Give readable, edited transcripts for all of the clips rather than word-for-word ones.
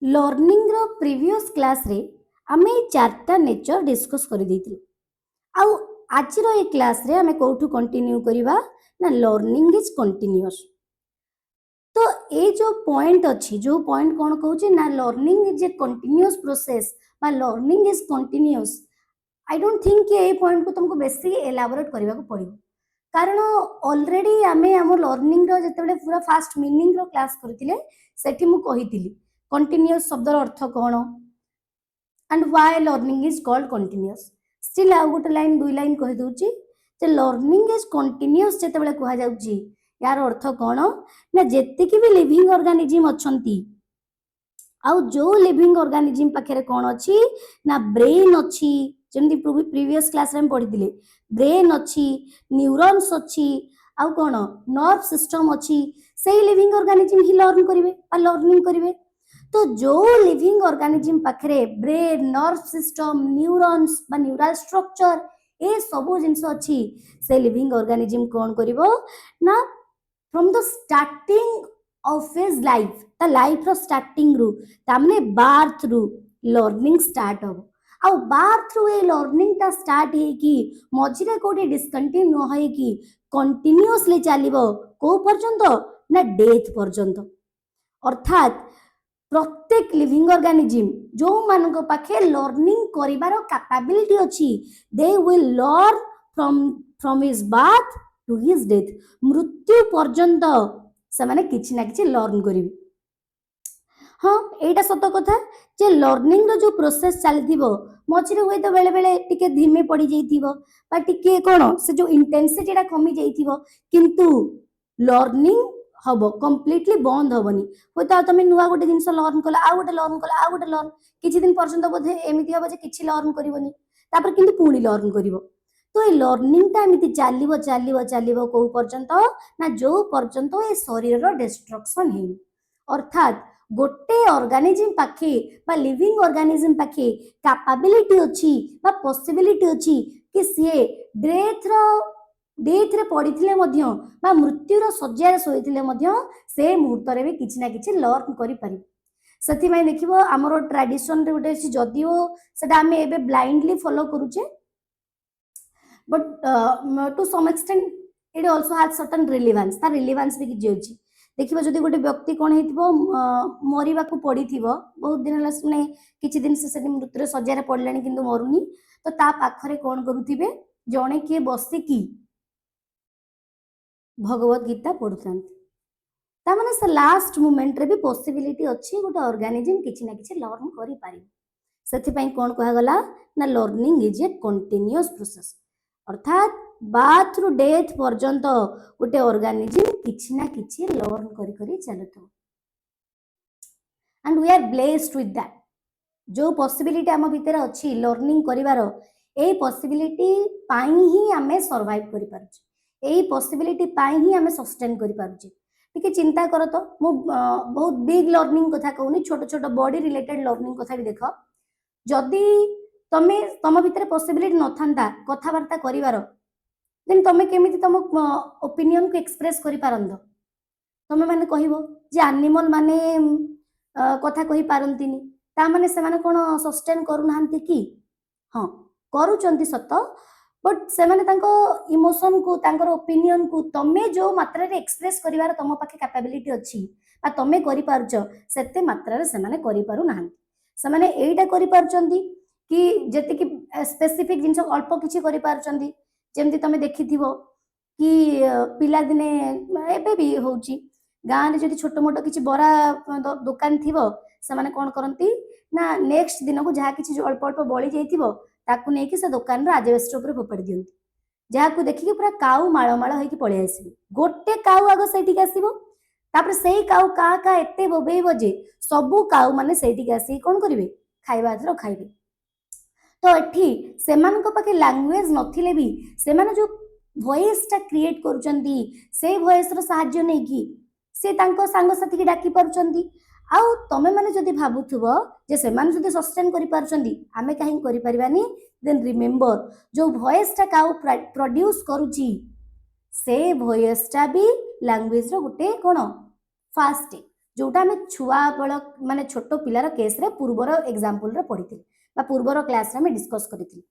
Learning रो previous class रे आमे चारटा nature discuss कर देथिले आउ आज रो ए क्लास रे आमे कोठू कंटिन्यू करिवा ना लर्निंग इज कंटिन्यूअस। तो ए जो पॉइंट अच्छी जो पॉइंट कौन कहूचे ना learning is a continuous process बा learning is continuous. I don't think कि ए पॉइंट को तुमको बेसी एलाबोरेट करबा को पड़िबो कारण ऑलरेडी आमे हम लर्निंग रो जते पूरा फास्ट मीनिंग रो क्लास करथिले सेठी मु कहितिली कंटिन्यूअस शब्द रो अर्थ कोन and why learning is called continuous. Still आ गोटे लाइन दुई लाइन कहि दउची जे लर्निंग इज कंटिन्यूअस जते बेले कहा जाउची यार अर्थ कोन ना जेतिकी भी लिविंग ऑर्गेनिज्म अछंती आउ जो लिविंग ऑर्गेनिज्म पाखे कौन अच्छी ना ब्रेन अच्छी जमी प्रीवियस क्लास रे पढ़ी ब्रेन अच्छी न्यूरॉन्स अच्छी आउ कौन नर्व सिस्टम अच्छी से लिविंग ऑर्गेनिज्म ही लर्न करेंगे लर्निंग करेंगे। तो जो लिविंग ऑर्गेनिज्म पाखे ब्रेन नर्व सिस्टम न्यूरॉन्स बा न्यूरल स्ट्रक्चर ए सब जिनस अच्छी से लिविंग ऑर्गेनिज्म कौन करिवो ना from the starting of his life ता लाइफ रो स्टार्टिंग रु तामने बार्थ रु लर्निंग स्टार्ट हो आउ बार्थ रु ए लर्निंग ता स्टार्ट हे कि मझिरे कोठी डिस्कंटिन्यू होय कि कंटिन्यूअसली चलिबो को पर्यंत ना डेथ पर्यंत। अर्थात प्रत्येक लिविंग ऑर्गेनिज्म जो मानक पाखे लर्निंग करिवार कैपेबिलिटी अछि they will learn from his birth to his death मृत्यु पर्यंत से माने किछि ना किछि लर्न करिवे। हाँ एटा सत कथा जे लर्निंग रो जो प्रोसेस चलथिबो मझिरे हुए तो बेले बेले टिके धीमे पड़ी जाइथिबो बा टिके कोन से जो इंटेंसिटीटा कमी जाइथिबो किंतु लर्निंग हबो कंप्लीटली बंद हबनी होता तमे नुवा गोटे जिंस लर्न कला आ गोटे लर्न कला आ गोटे लर्न किछि दिन पर्यंत बोधे एमिति हबो जे किछि लर्न करिवोनी तापर किंतु पुणी लर्न करिवो। तो ये लर्निंग टा एमिति चालिबो चालिबो चालिबो को पर्यंत ना जो पर्यंत ए शरीर रो डिस्ट्रक्शन हे। अर्थात गोटे ऑर्गेनिज्म पाखे बा लिविंग ऑर्गेनिज्म पाखे कैपेबिलिटी अछि बा पॉसिबिलिटी अछि कि से डेथ रे पड़िथिले मध्य बा मृत्यु रो सज्जा रे सोइथिले मध्य से मुहूर्त रे भी किछि ना किछि लर्न करि पारि। सथि में देखिबो हमरो ट्रेडिशन रे गोटे जदिओ सेटा हमें एबे ब्लाइंडली फॉलो करूचे but to some extent it also has certain relevance ता रिलेवेंस भी कि अछि। देखिबो जदि गोटे व्यक्ति कोन हेतिबो मरिबा को पड़िथिबो बहुत दिन हला सुने किछि दिन से मृत्यु सज्जा रे पड़लानी किंतु मरुनी तो ता पाखरे कोन करूथिबे जणे के बसी की भगवत गीता पढ़ुथांती ता माने से लास्ट मोमेंट रे भी पॉसिबिलिटी अछि गोटे ऑर्गेनिज्म किछि ना किछि लर्न करि पारि। सेथि पई कोन कहा गला ना learning is a continuous process अर्थात बार्थ रु डेथ पर्यंत गोटे ऑर्गेनिज्म किछि ना किछि लर्न करि करि चलतो and we are blessed with that जो पॉसिबिलिटी आम भितर अछि लर्निंग करिवारो ए पॉसिबिलिटी पाई ही आमे सर्वाइव करि पारुछे ए पॉसिबिलिटी पाई ही आमे सस्टेन करि पारुछे। टिके चिंता करो तो मु बहुत बिग लर्निंग कथा कहूनी छोट छोट बॉडी रिलेटेड लर्निंग कथा भी देख जदि तमे तम भितर पॉसिबिलिटी नथांता कथावार्ता करिवारो देन तमे केमिति तम ओपिनियन को एक्सप्रेस करि पारंदो तमे माने कहिबो जे एनिमल माने कथा कहि पारंतिनी ता माने से माने कोन सस्टेन करू नाहंती कि हां करूचंती सत बट से माने तांको इमोशन को तांकर ओपिनियन को तमे जो मात्रा रे एक्सप्रेस करिवार तम पाखे कैपेबिलिटी अछि बा तमे करि पारुचो सेते मात्रा रे से माने करि पारु नाहंती से माने एइटा करि पारुचंती कि जेति कि स्पेसिफिक जिंस अल्प किछि करि पारुचंती जेमति तमे देखिथिबो कि पिला दिने एबे भी होउची गाँ रे जदि छोट मोट किछि बरा दुकान थिबो से माने कोन करंती ना नेक्स्ट दिन को जहा किछि अल्प अल्प बळी जाइथिबो ताकू नेकी से दुकान रो आजबेस्ट ऊपर फोपाडी दियंती जहा को देखि पूरा काउ माळ माळ होई कि पळे आसीबो गोटे काउ आगो सेठी के आसीबो तापर सेही काउ का एते बोबेइबो जे सबु काउ माने सेठी के आसी कोन करिवे खाइबा आथरो खाइबे। तो एठी सेमान को पाके लैंग्वेज नथिले भी सेमान जो वॉइस टा क्रिएट करूचंती से वॉइस रो सहाय्य नै कि से तांको सांग साथी के डाकी पारुचंती आउ तमे माने जदि भाबुथुबो जे सेमान जदि सस्टेन करि पारुचंती आमे काहे करि परिबानी देन रिमेंबर जो वॉइस टा काउ प्रोड्यूस करूची से वॉइस टा भी लैंग्वेज रो गुटे कोन फास्ट जोटा आम छुआ बल माने छोट पिलार केस रे पूर्वर एग्जांपल रे पढ़ी बा पूर्वर क्लास रे डिस्कस करी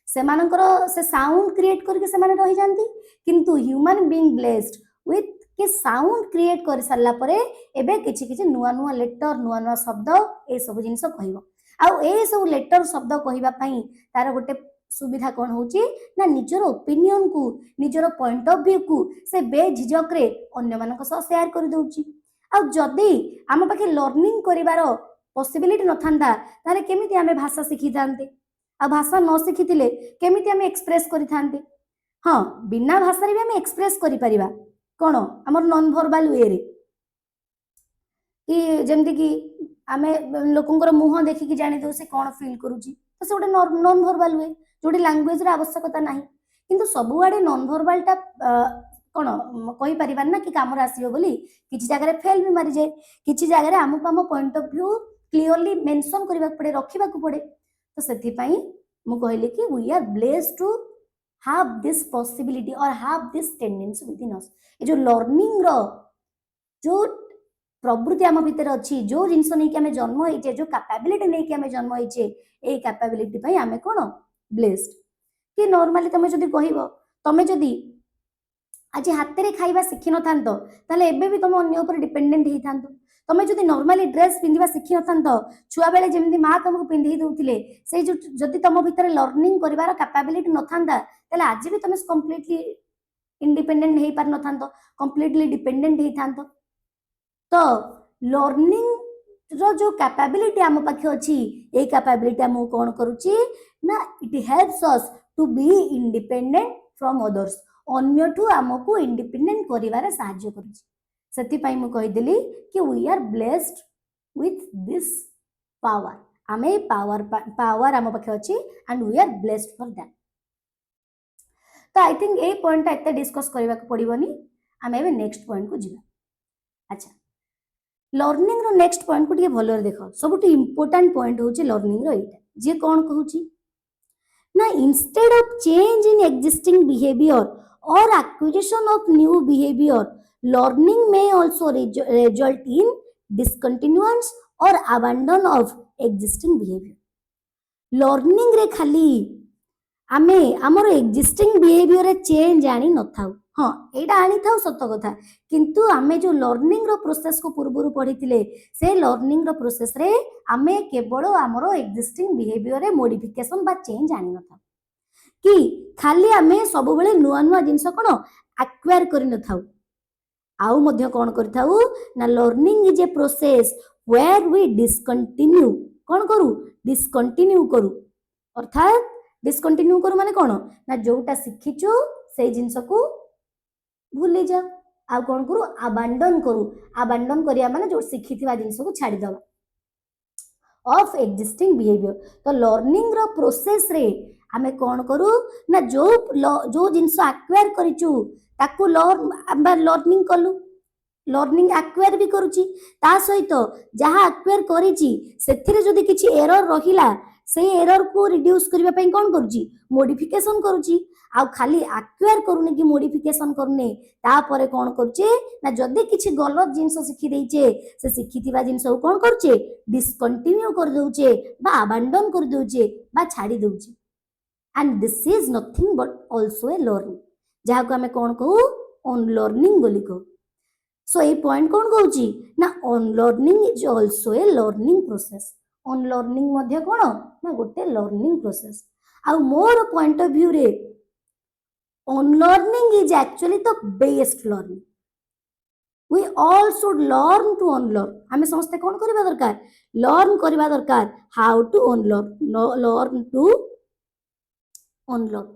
सेमानकर से साउंड क्रिएट करके सेमाने रही जांती किंतु ह्यूमन बीइंग ब्लेस्ड विथ के साउंड क्रिएट कर सारला परे एबे किछि किछि नुआ नुआ लेटर नुआ नुआ शब्द ए सब जिंस कहइबो आ ए सब लेटर शब्द कहइबा पई तार गोटे सुविधा कौन होची ना निजर ओपिनियन को निजर पॉइंट ऑफ व्यू को से बेझिझक रे अन्य मानक सह शेयर कर दउची आ जदी आम पाखे लर्निंग करिवार पॉसिबिलिटी नथांदा तारे केमिति आमे भाषा शिखि थांते आ भाषा न शिखिथिले केमिति आमे एक्सप्रेस करि थांते हां बिना भाषा रे भी आमे एक्सप्रेस करि परिबा कोन हमर नॉन वर्बल वे रे कि जेमति कि आमे लोकंकर मुह देखि कि जानि दउ से कोन फील करूची तो से गोटे नॉन वर्बल वे जोटी लैंग्वेज रे आवश्यकता नाही किंतु सबु आडे नॉन वर्बल टा कोन कहि परिबार ना कि काम रे आसीबो बोली किछि जगह रे फेल भी मारि जाय किछि जगह रे हमको हम point of view clearly mention करबा पड़े रखिबा को पड़े तो सेति पई मु कहली कि we are blessed to have this possibility or have this tendency within us ए जो लर्निंग रो जो प्रवृत्ति आम भितर अच्छी जो जिनस नहीं कि आमे जन्म होइचे जो कैपेबिलिटी नहीं कि आमे जन्म होइचे ए कैपेबिलिटी पई आमे कोन ब्लेस्ड कि नॉर्मली तमे जदी कहिबो तमे जदी आज हाथ रे खाइबा शिखि न थांतो ताले एबे भी तमे अन्य ऊपर डिपेंडेंट हेइ थांतो तमे जदी नॉर्मली ड्रेस पिंदिबा शिखि न थांतो छुआ बेले जेमि मां तुमको पिंधि दउथिले से जो जदी तम भितर लर्निंग करिवार कैपेबिलिटी न थांदा ताले आज भी तमे कंप्लीटली इंडिपेंडेंट हेइ पार न थांतो कंप्लीटली डिपेंडेंट हेइ थांतो तो लर्निंग रो जो कैपेबिलिटी आम पाखे अच्छी ए कैपेबिलिटी आम कोन करूची ना it helps us to be independent from others अन्य ठू आमको इंडिपेंडेंट करिवारे सहाय्य करूची सेति पई मु कहि देली कि we are blessed with this power आमे पावर आम पाखे अच्छी and we are blessed for that तो आई थिंक ए पॉइंट एते डिस्कस करबा को पड़िबोनी आमे एबे नेक्स्ट पॉइंट को जिबा अच्छा लर्निंग रो नेक्स्ट पॉइंट को टिके भलो रे देखो सबटु इंपोर्टेंट पॉइंट होची लर्निंग रो एटा जे कोन कहूची ना instead of change in existing behaviour और acquisition of new behaviour learning में आल्सो रिजल्ट इन डिसकंटिन्यूअंस और abandon of existing behaviour learning रे खाली आमे हमर एग्जिस्टिंग बिहेवियर रे चेंज आनी न थाउ हाँ एटा आनी थाउ सत कथा किंतु आमे जो लर्निंग रो प्रोसेस को पूर्व पढ़ीथिले से लर्निंग रो प्रोसेस रे आमे केवल हमर एग्जिस्टिंग बिहेवियर रे मॉडिफिकेशन बा चेंज आनी न थाउ कि खाली आमे सब बेले नुआ नुआ जिंस कोन एक्वायर करि न थाउ आउ मध्य कोन करि थाउ ना learning is a process where we discontinue कोन करू डिसकंटिन्यू करू अर्थात डिसकंटिन्यू करू माने कोन ना जोटा शिखिचु से जिंस को भूली जा आ कोन करू अबंडन करिया माने जो शिखिथिबा जिंस को छाडी दवा ऑफ एग्जिस्टिंग बिहेवियर तो लर्निंग रो प्रोसेस रे आमे कोन करू ना जो जिंस एक्वायर करिचु ताकू लर्निंग कलु लर्निंग एक्वायर भी करूची ता सहित जहा एक्वायर करिची सेथिरे जदी किछि एरर रहिला से एरर को रिड्यूस करबा पई कोन करूची मॉडिफिकेशन करूची आ खाली एक्वायर करूने कि मॉडिफिकेशन करने ता परे कोन करूचे ना जदी किछि गलत जिंस सिखि देइचे से सिखिथिबा जिंस को कोन करूचे डिसकंटिन्यू कर दोउचे बा अबंडन कर दोउचे बा छाडी दोउचे and this is nothing but also a learning जहा को हमें कोन कहू ऑन लर्निंग बोली को सो ए पॉइंट कोन कहूची ना unlearning is also a learning process unlearning मध्य कोन ना गोटे लर्निंग प्रोसेस आ मोर पॉइंट ऑफ व्यू रे unlearning is actually the best learning we all should learn to unlearn हमें समस्ते कोन करबा दरकार लर्न करबा दरकार how to unlearn learn to unlearn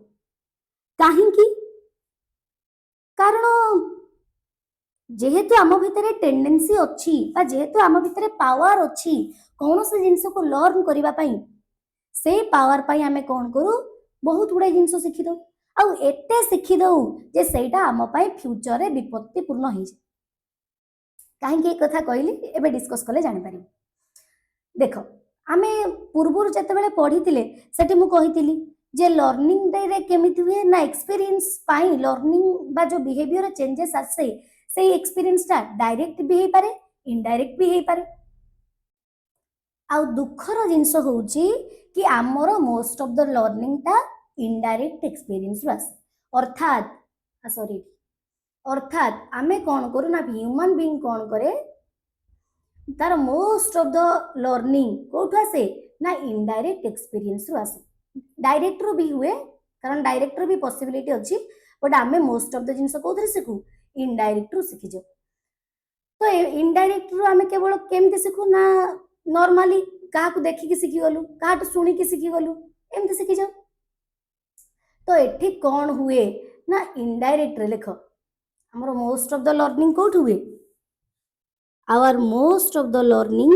काहे की कारण जेहेतु आम भितर टेंडेंसी अच्छी बा जेहेतु आम भितर पावर अच्छी कौन से जिनस को लर्न करबा पई से पावर पई आमे कोन करू बहुत गुडे जिनस सिखि दो आ एते सिखि दो जे सेटा आम पई फ्यूचर रे विपत्तिपूर्ण हे काहे की कथा कहली एबे डिस्कस करले जानि पारि देखो आमे पूर्वरु जते बेले पढितिले सेठी मु कहितिली जे लर्निंग डे रे केमिति हुए ना एक्सपीरियंस पाई लर्निंग बा जो बिहेवियर चेंजेस आसे से एक्सपीरियंस टा डायरेक्ट भी हे पारे इनडायरेक्ट भी हे पारे। आ दुखर जिनस होउची कि आमर मोस्ट ऑफ द लर्निंग टा इनडायरेक्ट एक्सपीरियंस रु आसे। अर्थात सॉरी अर्थात आमे कौन करू ना ह्यूमन बीइंग कौन करे तार मोस्ट ऑफ द लर्निंग कोठु आसे ना इनडायरेक्ट एक्सपीरियंस रु आसे। डायरेक्ट रू भी हुए कारण डायरेक्ट रू भी पॉसिबिलिटी अछि बट आमे मोस्ट ऑफ द जिनस कोथरे सिखु इनडायरेक्ट रू सिखि जाऊ। तो इनडायरेक्ट रू आमे केवल केमते सिखु ना नॉर्मली काहा को देखि के सिखि गलु काहा सुनी के सिखि गलु एमते सिखि जाऊ। तो एठी कौन हुए ना इनडायरेक्ट रे लेख हमर मोस्ट ऑफ द लर्निंग कोठ हुए our most of the learning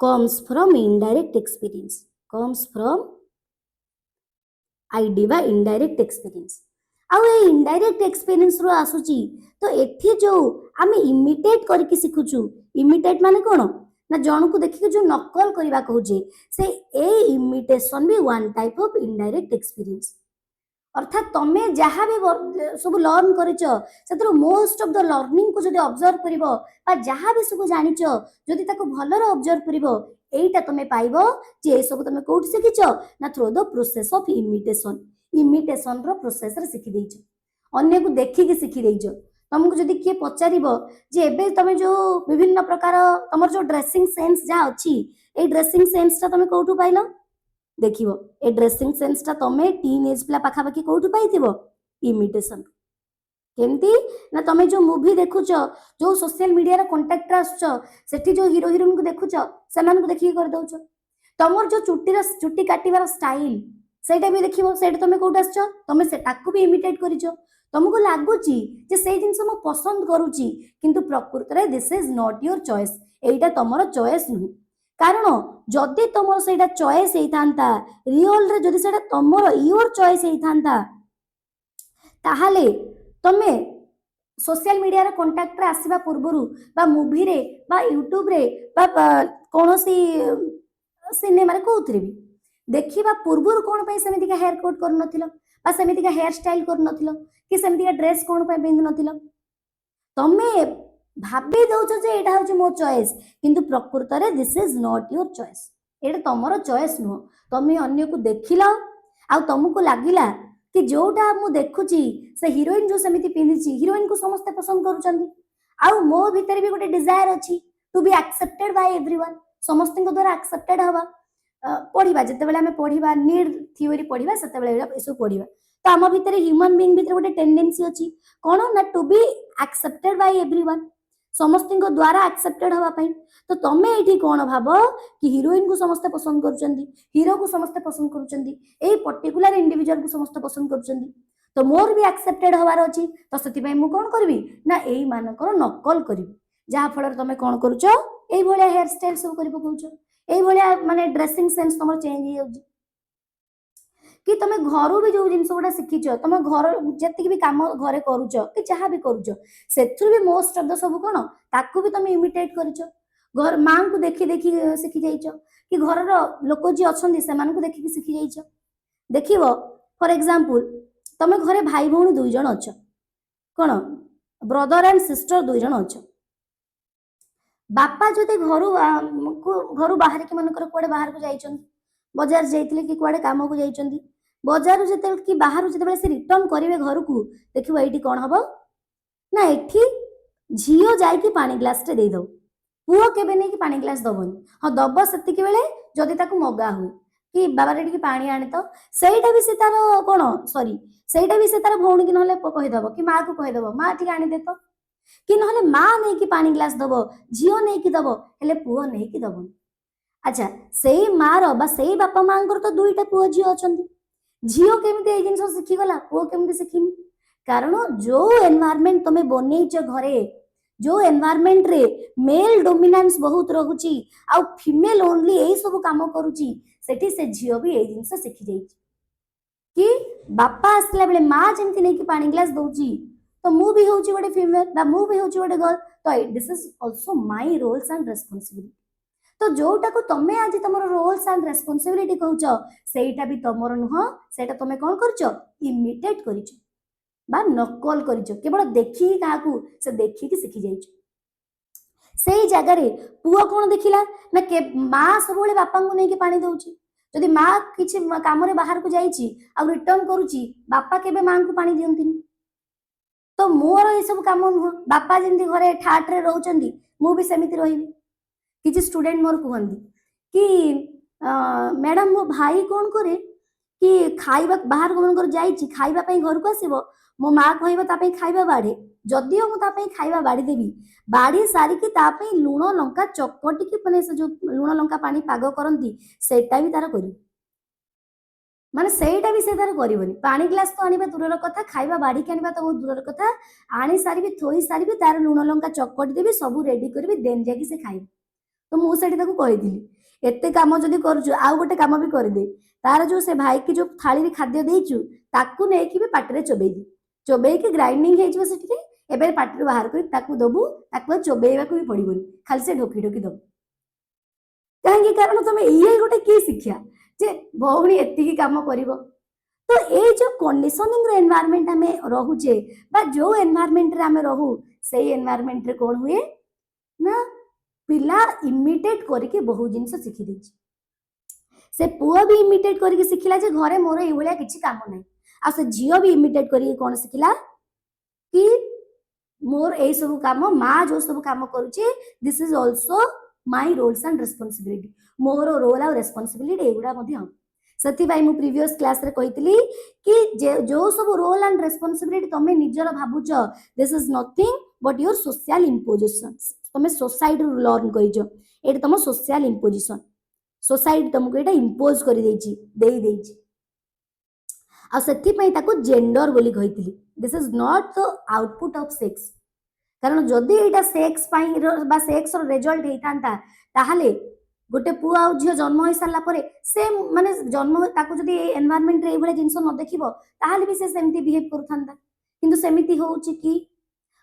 comes from indirect experience comes from आईडी बा इनडायरेक्ट एक्सपीरियंस आउ ए इनडायरेक्ट एक्सपीरियंस रो आसुची। तो एठी जो आमे इमिटेट करके सिखुछु इमिटेट माने कोन ना जण को देखि जो नकल करबा कहूजे से ए इमिटेशन भी one type of indirect experience. अर्थात तमे जहाँ भी सब लर्न करिच सेतरो मोस्ट ऑफ द लर्निंग को जदि ऑब्जर्व करिवो बा जहाँ भी सब जानिच जदि ताको भलर ऑब्जर्व करिवो एटा तमे पाइबो जे ए सब तमे कोठ सिखिच ना through the process of imitation imitation रो प्रोसेस रे सिखि देइछ अन्य को देखि के सिखि देइछ। तुमको जदि किए पचारिबो जे एबे तमे जो विभिन्न प्रकार तमर जो ड्रेसिंग सेंस जा अछि ए ड्रेसिंग सेंस ता तमे कोठु पाइलो देखिबो ए ड्रेसिंग सेंस ता तमे टीन एज पिला पाखा पाखी कोठु पाइथिबो इमिटेशन केमती ना तमे जो मूवी देखुच जो सोशल मीडिया रे कांटेक्ट आसुच सेठी जो हीरो हीरोइन को देखुच समान को देखि कर दउछ तमर जो चुट्टी काटिबार स्टाइल सेटा भी देखिबो सेटा तमे कोठ आछो तमे से ताकू भी इमिटेट करिचो तुमको लागुची जे से जिंस मो पसंद करूची किंतु प्रकृत रे this is not your choice Etah तमरो choice नुह कारण जदि तुम से चॉइस होता रियल रे जदि से तुमर योर चॉइस होता ताहले तमे सोशल मीडिया रे कांटेक्ट रे आसीबा पूर्वरु बा मूवी रे बा यूट्यूब रे बा कोनोसी सिनेमा रे कोउथरे भी देखिबा पूर्वरु कोन पय समिति का हेयर कट कर नथिलो बा समिति का हेयर स्टाइल कर नथिलो कि समिति का ड्रेस कोन पय पिंद नथिलो तमे भाबी दउछ जे एटा होची मो चॉइस किंतु प्रकृत रे this is not your choice Etah तमरो choice no तमे अन्य को देखिला आ तुमको लागिला कि जोटा मु देखुची से हीरोइन जो समिति पिंदिची हीरोइन को समस्त पसंद करूचंदी आ मो भीतर भी गोटे डिजायर अछि to be accepted by everyone समस्त को द्वारा एक्सेप्टेड हवा पढ़िबा जते बेले हमें पढ़िबा नीड थ्योरी पढ़िबा सते बेले एसो पढ़िबा तो आम भीतर ह्यूमन बीइंग भीतर गोटे टेंडेंसी अछि कोन ना to be accepted by everyone समस्त को द्वारा एक्सेप्टेड हवा पाई तो तमे एठी कोन भाबो कि हीरोइन को समस्त पसंद करूचंदी हीरो को समस्त पसंद करूचंदी ए पर्टिकुलर इंडिविजुअल को समस्त पसंद करूचंदी तो मोर भी एक्सेप्टेड हवार अछि तो सती पई मु कोन करबी ना एई मानकर नकल करबी जहा फल तमे कोन करूचो एई भलिया हेयर स्टाइल सब करि पकौचो एई भलिया माने ड्रेसिंग सेंस तमर चेंज हो जाउची कि तमे घरु भी जो जिंस गोटा शिखिच तमे घर जति भी काम घरे करूच कि जहाँ भी करूच सेथुर भी मोस्ट ऑफ द सब कोन ताकू भी तमे इमिटेट करिच घर मां को देखि देखि शिखि जाइच कि घर लोक जी अछंदी सेमान को देखि शिखि जाइच देखिबो फॉर एग्जांपल तमे घरे भाई भौणी दुई जण अछ कोन ब्रदर एंड सिस्टर दुई जण अछ बापा जदि घरु बाहर के मनकर कोडे बाहर को जाइछन बाजार जाइतिले कि कोडे काम को जाइछंदी बजार जते कि बाहर जते से रिटर्न करिवे घर को देखिबो एठी कोन हबो ना एठी झियो जाई कि पानी ग्लास टे दे दो पुओ केबे नै कि पानी ग्लास दबनी हां दब सती के बेले जदि ताकू मगा हुए कि बाबा रेडी कि पानी आने तो सेटा भी से तार कोन सॉरी सेटा भी से तार भौणी कि नहले कहि दबो कि मां को कहि दबो मां ठीक आनी दे तो कि नहले मां नै कि पानी ग्लास दबो झियो नै कि दबो हेले पुओ नै कि दबनी अच्छा सेई मार बा सेई बापा मांगर तो दुईटा पुओ झियो अछंती झियो केमिति ए जिंस शिखि गला पुओ केमिति शिखिनी कारण जो एनवायरनमेंट तमे बनेइछ घरे जो एनवायरनमेंट रे मेल डोमिनेंस बहुत रहुची आ फीमेल ओनली एई सब काम करूची सेठी से झियो भी ए जिंस शिखि जाइछ कि बापा आसला बेले मां जेमति नै कि पानी ग्लास दउची तो मु भी होची गोटे फीमेल बा मु भी होची गोटे गर्ल तो this is also my roles and responsibility तो जोटा को तमे आज तमरो रोल्स एंड रेस्पोंसिबिलिटी कहउछ सेटा भी तमरो नुह सेटा तमे कोन करछ इमिटेट करिछ बा नकल करिछ केवल देखि काकू से देखि कि सिखि जाइछ सेई जगह रे पुओ कोन देखिला ना के मां सबले बापा को नहीं के पानी दउची जदि मां किछि काम रे बाहर को जाइछि आ रिटर्न करूची बापा केबे मां को पानी दियंतिनी तो मोर ये सब काम नुह बापा जमी घरे ठाट रे रहउचंदी मु भी सेमिति रहिबी किछि स्टूडेंट मोर कहंदी कि मैडम मो भाई कौन करे कि खाइबा बाहर गमन कर जाइछि खाइबा पई घर को आसीबो मो मां कहइबो ता पई खाइबा बाड़े जदियो मु ता पई खाइबा बाड़ी देबी बाड़ी सारी कि ता पई लूण लंका चकटी कि माने से जो लूण लंका पानी पाग करंती सेटा भी तार करी माने सेटा भी से तार करबनी पानी ग्लास तो आनिबा दूरर कथा खाइबा बाड़ी के आनिबा तो बहुत दूरर कथा आनी सारी भी थोई सारी भी तार लूण लंका चकटी देबी सब रेडी करबी देन जाकी से खाइबो तो मु सेठी ताको कहिदिली एते काम जदि करछु आउ गोटे काम भी करदे तार जो से भाई की जो थाली रे खाद्य देइछु ताकू नै कि भी पाटरे चोबेई दे चोबेई के ग्राइंडिंग हेइछ सेठी के एबे पाटरे बाहर कर ताकू दबु ताकू चोबेइबा को भी पड़िबोनी खाली से ढोकी ढोकी दबु काहेकि कारण तुम ये गोटे की शिक्षा जे भौणी एतिकी काम करिवो तो ए जो कंडीशनिंग रे एनवायरनमेंट हमें रहुचे बा जो एनवायरनमेंट रे हमें रहू सेई एनवायरनमेंट रे कोन हुए ना पिला इमिटेट करके बहुत जिनस शिखी देछि से पुओ भी इमिटेट करके शिखिला जे घरे मोर ए भलिया किछि काम नै आ से झियो भी इमिटेट करके कोन शिखिला कि मोर ए सब काम माँ जो सब काम करूचे this is also my roles and responsibility मोर रोल आ रेस्पोंसिबिलिटी एगुडा मध्ये सती भाई मु प्रीवियस क्लास रे कहितली कि जो सब रोल एंड रेस्पोंसिबिलिटी तमे निजर भाबुच this is nothing but your social impositions तमे सोसाइटी रु लर्न करिजो एटा तम सोशल इंपोजिशन सोसाइटी तुमको एटा इंपोज करि देछि आ सेथि पई ताको जेंडर बोली कहितली this is not the output of sex कारण जदि एटा सेक्स पई बा सेक्स रो रिजल्ट हेतांता ताहाले गोटे पुओ आ झियो जन्म हो सारा पर से माने जन्म ताको जदि एनवायरनमेंट रे एभले जिंस न देखिबो ताहाले भी से सेमती बिहेव करथांता किंतु सेमिति होउची कि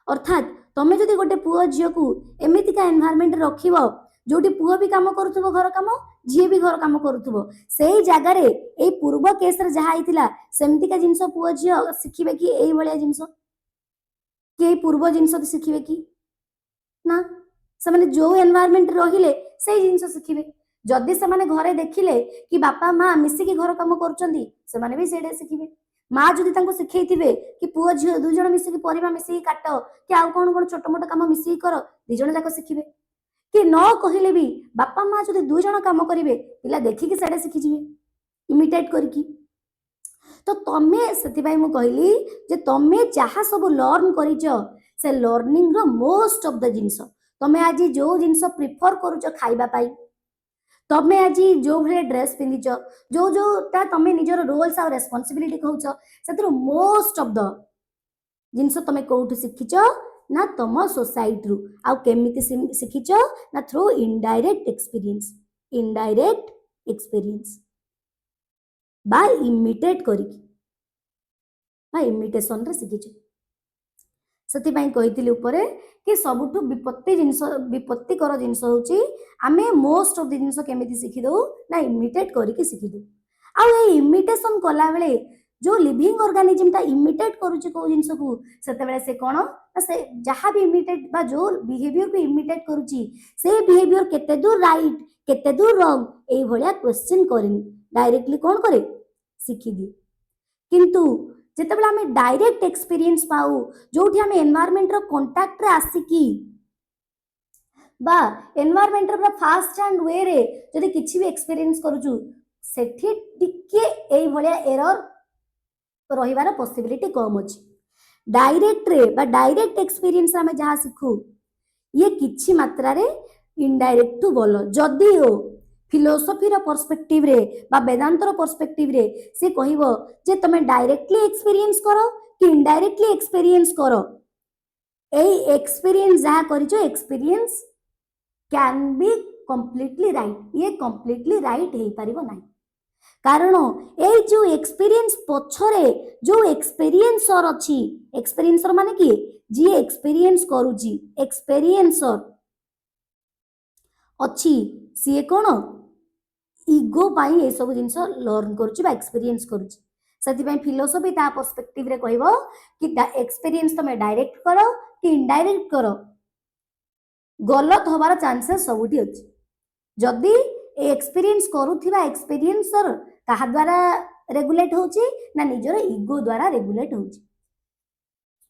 अर्थात तमे जदि गोटे पुओ झियो को एमितिका एनवायरनमेंट रखिबो जोटी पुओ भी काम करूथबो घर काम झियो भी घर काम करूथबो सेही जागा रे ए पूर्व केस रे जहा आइतिला सेमतिका जिंस पुओ झियो सिखिबे कि एई भलिया जिंस कि पूर्व जिंस शिखिबे कि ना से माने जो एनवायरनमेंट रहिले से जिंस शिखिबे जदि से माने घरे देखिले कि बापा माँ मिसिकी घर काम करूचंदी से माने भी सेडे शिखिबे माँ जदि तांको सिखेइथिबे कि पुओ झियो दुई जण मिसिकी परिवा मिसिकी काट कि आउ कोन कोन छोट मोट काम मिसिकी कर दुई जण जाक शिखिबे कि न कहिले भी बापा माँ जदि दुई जण काम करिवे पिला देखिकी सेडे शिखि जिवे इमिटेट करकी तो तमे से मु कहली जे तमे जहाँ सब लर्न करिच से लर्निंग रो मोस्ट ऑफ द जिंस तमे आज जो जिंस प्रिफर करूच खाइबा पाई तमे आज जो भले ड्रेस पिंधिच जो जो ता तमे निजर रोल्स और responsibility कहउच सेतरो most of the things तमे कोठु शिखिच ना तम सोसाइटी रु आ केमिति शिखिच ना थ्रू इनडायरेक्ट एक्सपीरियंस बा इमिटेट करिकी बा इमिटेशन रे शिखिच सती पई कहितली ऊपरे कि सबुठु विपत्तिकर जिनस होची आमे मोस्ट ऑफ द जिनस केमिति शिखि दो ना इमिटेट करिकी शिखि दो आ ए इमिटेशन कला बेले जो लिविंग ऑर्गेनिज्म ता इमिटेट करूची को जिनस को सेते बेले से कोन से जहां भी इमिटेट बा जो बिहेवियर को इमिटेट करूची से बिहेवियर केते दूर राइट केते दूर रॉन्ग ए भलिया क्वेश्चन करेनी डायरेक्टली कोन करे शिखि दी किंतु जेतेबेले आमे डायरेक्ट एक्सपीरियंस पाऊ जोठी आमे एनवायरनमेंट रो कांटेक्ट रे आसिकी बा एनवायरनमेंट रो फास्ट एंड वे रे जदि किछि भी एक्सपीरियंस करूछु सेठी टिके एई भलिया एरर रहिबार पॉसिबिलिटी कम अछि डायरेक्ट रे बा डायरेक्ट एक्सपीरियंस आमे जहा सिखु ये किछि मात्रा रे इनडायरेक्ट टू बोलो जदि हो फिलोसफी रो पर्सपेक्टिव रे बा वेदांत रो पर्सपेक्टिव रे से कहिवो जे तमे डायरेक्टली एक्सपीरियंस करो कि इनडायरेक्टली एक्सपीरियंस करो एई एक्सपीरियंस जहा करिजो experience can be completely right ये कंप्लीटली राइट हे परिबो नाही कारण ए जो एक्सपीरियंस पछरे जो एक्सपीरियंसर अछि एक्सपीरियंसर माने कि जी एक्सपीरियंस करूची एक्सपीरियंसर अछि सी कोन ईगो पाई ए सब जिंस लर्न करूची बा एक्सपीरियंस करूची से फिलोसफी ता पर्सपेक्टिव रे कहबो कि एक्सपीरियंस तुम डायरेक्ट करो कि इनडायरेक्ट करो गलत होबार चांसेस सबुठी अछि जदि एक्सपीरियंस करूथिबा एक्सपीरियंसर कहा द्वारा रेगुलेट होची ना निजर इगो द्वारा रेगुलेट होची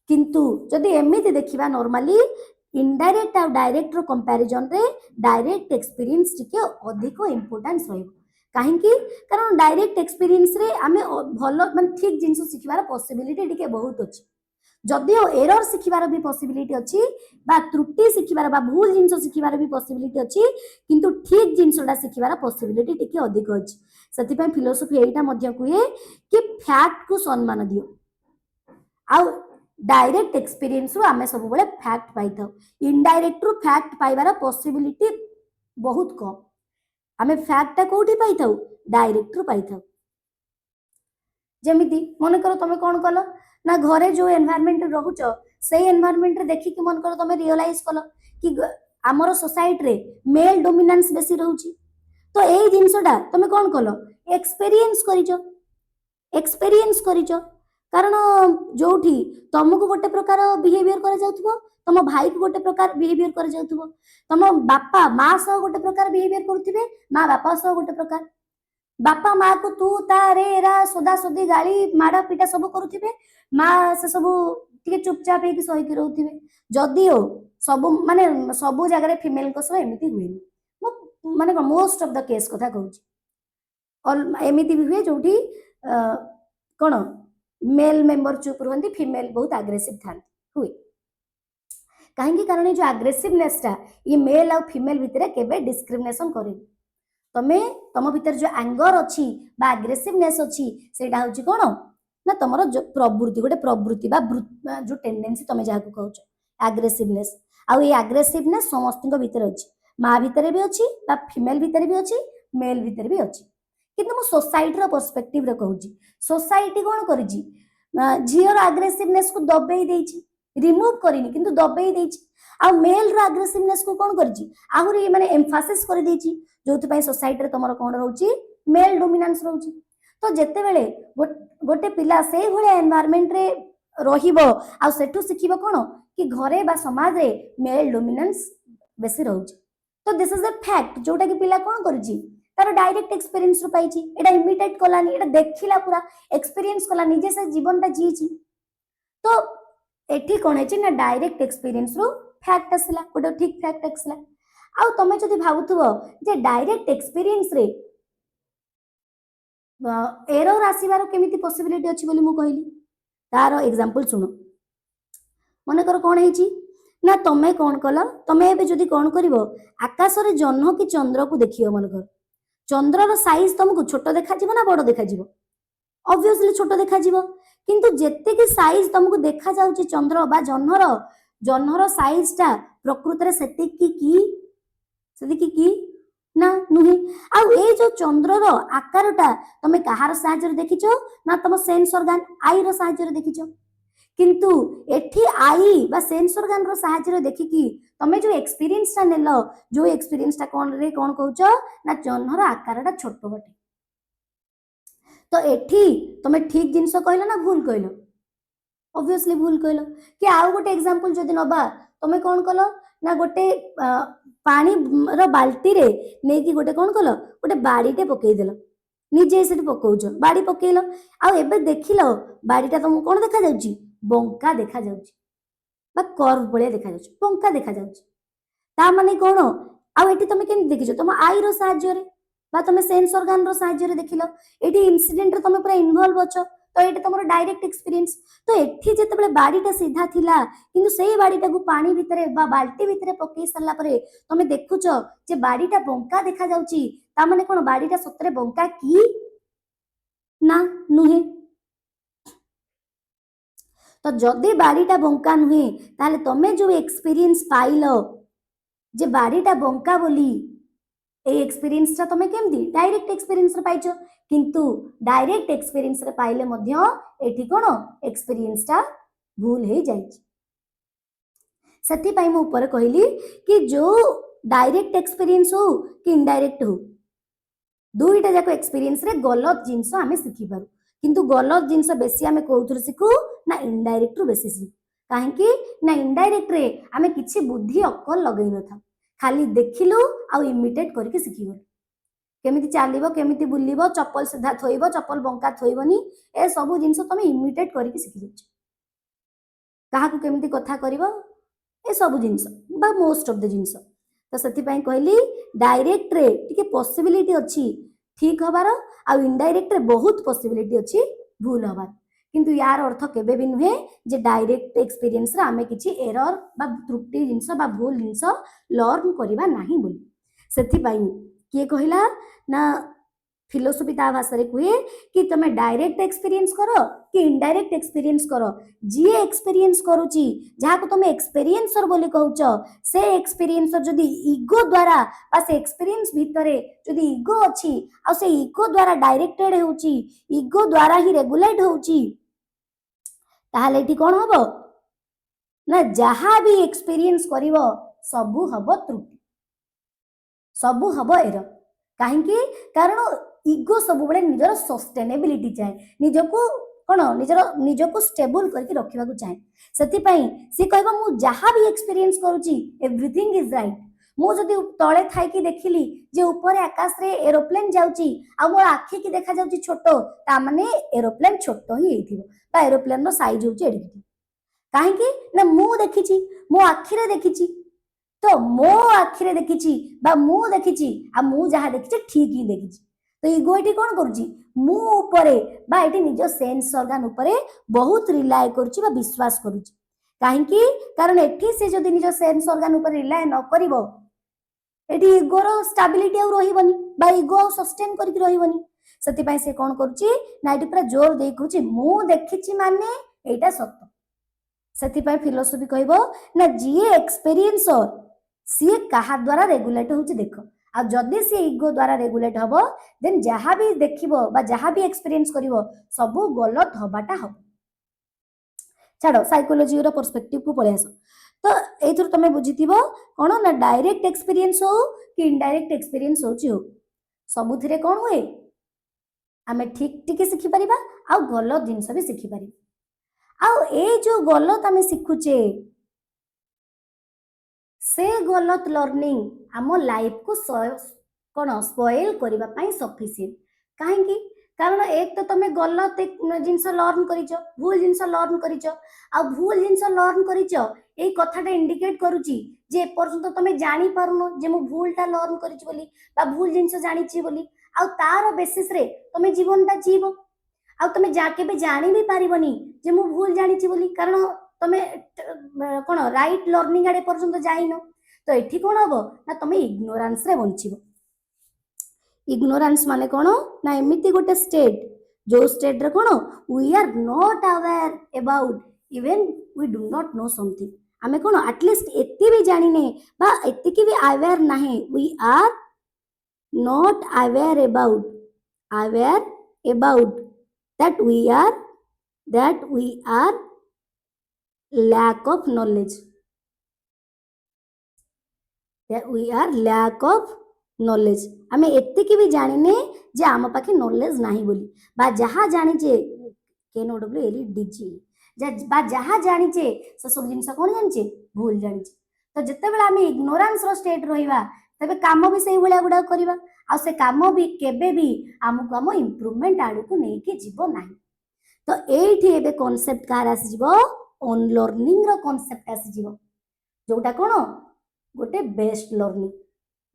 किंतु जदि एमिति देखिबा नॉर्मली इनडायरेक्ट और डायरेक्ट रो कंपैरिजन रे डायरेक्ट एक्सपीरियंस टिके अधिक इंपोर्टेंस रहइबो काहे कि कारण डायरेक्ट एक्सपीरियंस रे आमे भलो माने ठीक जिंस सिखिबार पॉसिबिलिटी टिके बहुत अछि जदिओ एरर शिखिबार भी पॉसिबिलिटी अछि बा त्रुटि शिखिबार बा भूल जिंस शिखिबार भी पॉसिबिलिटी अछि किंतु ठीक जिंसटा शिखिबार पॉसिबिलिटी टिके अधिक अछि सेति पय फिलोसफी एटा मध्य कुए कि फैक्ट को सम्मान दियो आ डायरेक्ट एक्सपीरियंस रु आमे सब बळे फैक्ट पाइथौ इनडायरेक्ट रु फैक्ट पाइबार पॉसिबिलिटी बहुत कम आमे फैक्ट ता कोठी पाइथौ डायरेक्ट रु पाइथौ जेमिति मन कर तमे कोन कलो ना घरे जो एनवायरनमेंट रहुच से एनवायरनमेंट रे देखि कि मन कर तमे रियलाइज कलो कि हमर सोसाइटी रे मेल डोमिनेंस बेसी रहउची तो एई जिंसटा तमे कोन कलो एक्सपीरियंस करिचो कारण जोठी तुमको गोटे प्रकार बिहेवियर कर जाउथबो तुम भाई को गोटे प्रकार बिहेवियर कर जाउथबो तुम बापा माँ सह गोटे प्रकार बिहेवियर करथिबे माँ बापा सह गोटे प्रकार बापा माँ को तू तारे रा सोदा सोदी गाली माड़ा पीटा सब करुथिबे माँ से सब टिके चुपचाप हेकि सही के रहउथिबे जदिओ सब माने सब जगह रे फीमेल को सह एमिति हुए माने मोस्ट ऑफ द केस कथा कहूची और एमिति भी हुए जोठी कोन मेल मेंबर चुप रहंती फीमेल बहुत एग्रेसिव थांती हुए काहे कारण जो एग्रेसिवनेस टा ये मेल और फीमेल भितरे केबे डिस्क्रिमिनेशन करेनी तमे तम भीतर जो एंगर अच्छी बा एग्रेसिवनेस अच्छी सेटा होची कोन ना तमरो जो प्रवृत्ति गोटे प्रवृत्ति बा जो टेंडेंसी तमे जाको कहउछ एग्रेसिवनेस आ ये एग्रेसिवनेस समस्त भीतर अच्छी माँ भीतर भी अच्छी बा फीमेल भीतर भी अच्छी मेल भीतर भी अच्छी किंतु मो सोसाइटी रो पर्सपेक्टिव रे कहउची सोसाइटी कोन करिची झियर एग्रेसिवनेस को दबेई देइची रिमूव करिनी किंतु दबेई देइची आ मेल रो एग्रेसिवनेस को कोन करिची आहुरी माने एम्फासिस कर देइची जोथि पय सोसाइटी रे तमरो कोन रहउची मेल डोमिनेंस रहउची तो जेते बेले गोटे पिला से भले एनवायरनमेंट रे रहिबो आ सेठु सिखिबो कोन कि घरे बा समाज रे मेल डोमिनेंस बेसी रहउची तो दिस इज अ फैक्ट जोटा कि पिला कोन करिची तार डायरेक्ट एक्सपीरियंस रु पाइची एटा इमिटेट कलानी एटा देखिला पूरा एक्सपीरियंस कला निजे से जीवन ता जीची तो एठी कोन हेची ना डायरेक्ट एक्सपीरियंस रु फैक्ट असला गोटे ठीक फैक्ट असला आ तमे जदि भाबुथबो जे डायरेक्ट एक्सपीरियंस रे एरर आसीबार केमिति पॉसिबिलिटी अछि बोली मु कहली तार एग्जांपल सुनो मन कर कोन हेची ना तमे कोन कला तमे एबे जदि कोन करिवो आकाश रे जन्ह कि चंद्र को देखियो मन कर चंद्र रो साइज तुमको छोट देखा जीवो ना बड़ देखा जीवो ऑब्वियसली छोट देखा जीवो किंतु जेते कि साइज तुमको देखा जाउची चंद्र बा जन्हर साइज ता प्रकृति रे सेतिकी की ना नुहे आ ए जो चंद्र रो आकार ता तमे कहार साहाय्य रे देखिचो ना तम सेंस ऑर्गन आई रो साहाय्य रे देखिचो किंतु एठी आई बा सेंस ऑर्गन रो साहाय्य रे देखिकी तमे जो एक्सपीरियंस ता नेलो जो एक्सपीरियंस ता कोन रे कोन कहउचो ना जन्हर आकार ता छोट बटे तो एठी तमे ठीक जिंस कहलो ना भूल कहलो ऑब्वियसली भूल कहलो कि आउ गोटे एग्जांपल जदि नबा तमे कोन कलो ना गोटे पानी रो बाल्टी रे नै कि गोटे कोन कलो गोटे बाड़ीटे पकई देलो निजे सेठी पकौछ बाड़ी पकेइलो आ एबे देखिलो बाड़ीटा तुमको कोन देखा जाउची बंका देखा जाउची बा कर्व भले देखा जाउची बंका देखा जाउची ता माने कोन आ एठी तमे केन देखिछो तुम आई रो साहाय्य रे बा तमे सेंस ऑर्गन रो साहाय्य रे देखिलो एठी इंसिडेंट रे तमे पूरा इन्वॉल्व अछो तो एठी तमरो डायरेक्ट एक्सपीरियंस तो एठी जेते बेले बाड़ीटा सीधा थिला किंतु सेही बाड़ीटा को पानी भितरे बा बाल्टी भितरे पकेई सरला परे तमे देखुछो जे बाड़ीटा बंका देखा जाउची ता माने कोन बाड़ीटा सतरे बंका की ना नुहे तो जदि बाड़ीटा बंका नुहे ताले तमे जो एक्सपीरियंस पाइलो जे बाड़ीटा बंका बोली ए एक्सपीरियंस ता तमे केमदी डायरेक्ट एक्सपीरियंस रे पाइछो किंतु डायरेक्ट एक्सपीरियंस रे पाइले मध्य एठी कोन एक्सपीरियंस ता भूल हे जाइछ सेति पई मु ऊपर कहली कि जो डायरेक्ट एक्सपीरियंस हो कि इनडायरेक्ट हो दुईटा जाको एक्सपीरियंस रे गलत जिंस आमे सिखि पारू किंतु गलत जिनस बेसी आमे कोउथुर सिखु ना इनडायरेक्ट रु बेसी सिखु काहेकि ना इनडायरेक्ट रे आमे किछि बुद्धि अक्कल लगै न था खाली देखिलु आ इमिटेट करके सिखिगलु केमिति चालिबो केमिति बुलिबो चप्पल सीधा थोइबो चप्पल बंका थोइबोनी ए सब जिनस तमे इमिटेट करके सिखि जाछ काहाकू केमिति कथा करिवो ए सब जिनस बा मोस्ट ऑफ द जिनस तो सेति पई कहली डायरेक्ट रे टिके पॉसिबिलिटी अछि ठीक हबार आ इनडायरेक्ट रे बहुत पॉसिबिलिटी अछि भूल हबार किंतु यार अर्थ केबे भी नुहे जे डायरेक्ट एक्सपीरियंस रे आमे किछि एरर बा त्रुटि जिनस बा भूल जिनस लर्न करिबा नाही बोली सेति पई किए कहिला ना फिलोसफी ता भाषा रे कहे कि तमे डायरेक्ट एक्सपीरियंस करो कि इनडायरेक्ट एक्सपीरियंस करो जी एक्सपीरियंस करूची जहा को तमे एक्सपीरियंसर बोली कहउचो से एक्सपीरियंसर जदी ईगो द्वारा बा से एक्सपीरियंस भितरे जदी ईगो अछि आ से ईगो द्वारा डायरेक्टेड होउची ईगो द्वारा ही रेगुलेट होउची ताहाले एठी कोन हबो ना जहा भी एक्सपीरियंस करिवो सबु हबो त्रुटि सबु हबो एरर काहेकि कारण ईगो सब बड़े निजर सस्टेनेबिलिटी चाहे निजको कोन निजको स्टेबल करके रखिबा को चाहे सेति पई से कहबो मु जहा भी एक्सपीरियंस करूची एवरीथिंग इज राइट मु जदी तळे थाई की देखिली जे ऊपर आकाश रे एरोप्लेन जाउची आ मोर आखि की देखा जाउची छोटो ता माने एरोप्लेन छोटो ही हेथिबो बा एरोप्लेन रो साइज होउची एडी काहेकि ना मु देखिची मो आखि रे देखिची तो मो आखिरे देखिची बा मु देखिची आ मु जहा देखिची ठीक ही देखिची तो ईगो एठी कोन करूची मु ऊपरे बा एठी निजो सेंस ऑर्गन ऊपरे बहुत रिलाय करूची बा विश्वास करूची काहेकि कारण एठी से जदी निजो सेंस ऑर्गन ऊपर रिलाय न करिवो एठी ईगो रो स्टेबिलिटी आ रहिबनी बा ईगो सस्टेन करके रहिबनी सेति पई से कोन करूची ना एठी पूरा जोर देई कहूची मु देखिची माने एटा सत्य सेति पई फिलोसफी कहबो ना जी एक्सपीरियंसर सी कहा द्वारा रेगुलेट होउची देखो आ जदी सी ईगो द्वारा रेगुलेट हबो देन जहा भी देखिबो बा जहा भी एक्सपीरियंस करिवो सब गलत हबाटा हबो छाड़ो साइकोलॉजी रो पर्सपेक्टिव को पळे आसो तो एथुर तमे बुझितिबो कोन ना डायरेक्ट एक्सपीरियंस हो कि इनडायरेक्ट एक्सपीरियंस होची हो सबुथिरे कोन होए आमे ठीक ठीक सिखि परिबा आ गलत जिंस भी सिखि परिबा आ ए जो गलत आमे सिखुचे से गलत लर्निंग आम लाइफ को कौन स्पॉइल करबा पई सफिशिएंट काहेकि कारण एक तो तमे गलत जिनस लर्न करिचो भूल जिनस लर्न करिचो आ भूल जिनस लर्न करिचो ए कथाटा इंडिकेट करूची जे पर्यंत तमे जानि पारुनो जे मु भूलटा लर्न करिची बोली बा भूल जिनस जानिची बोली आ तार बेसिस रे तमे जीवनटा जीवो आ तमे जाके भी जानि भी पारिबनी जे मु भूल जानिची बोली कारण तमे कोन राइट लर्निंग आडे पर्यंत जाइनो तो एठी कोन हबो ना तमे इग्नोरेंस रे बंचिबो इग्नोरेंस माने कोन ना एमिति गोटे स्टेट जो स्टेट रे कोन we are not aware about even we do not know something आमे कोन एटलीस्ट एत्ती भी जानिने बा एत्ती की भी अवेयर नाही we are not aware about that we are lack of knowledge आमे एत्तिकी भी जानिने जे आम पाखे नॉलेज नाही बोली बा जहा जानिचे KNOWLEDG बा जहा जानिचे से सब जिनस कोन जानिचे भूल जानिचे तो जते बेला आमे इग्नोरेंस रो स्टेट रहिबा तबे काम भी सही भलिया गुडा करिबा आ से काम भी केबे भी हमको हम इंप्रूवमेंट आडू को नहीं के जीवो नाही तो एठी एबे कांसेप्ट कार आसी जीवो ऑन लर्निंग रो कांसेप्ट आसी जीवो जोटा कोन गोटे बेस्ट लर्निंग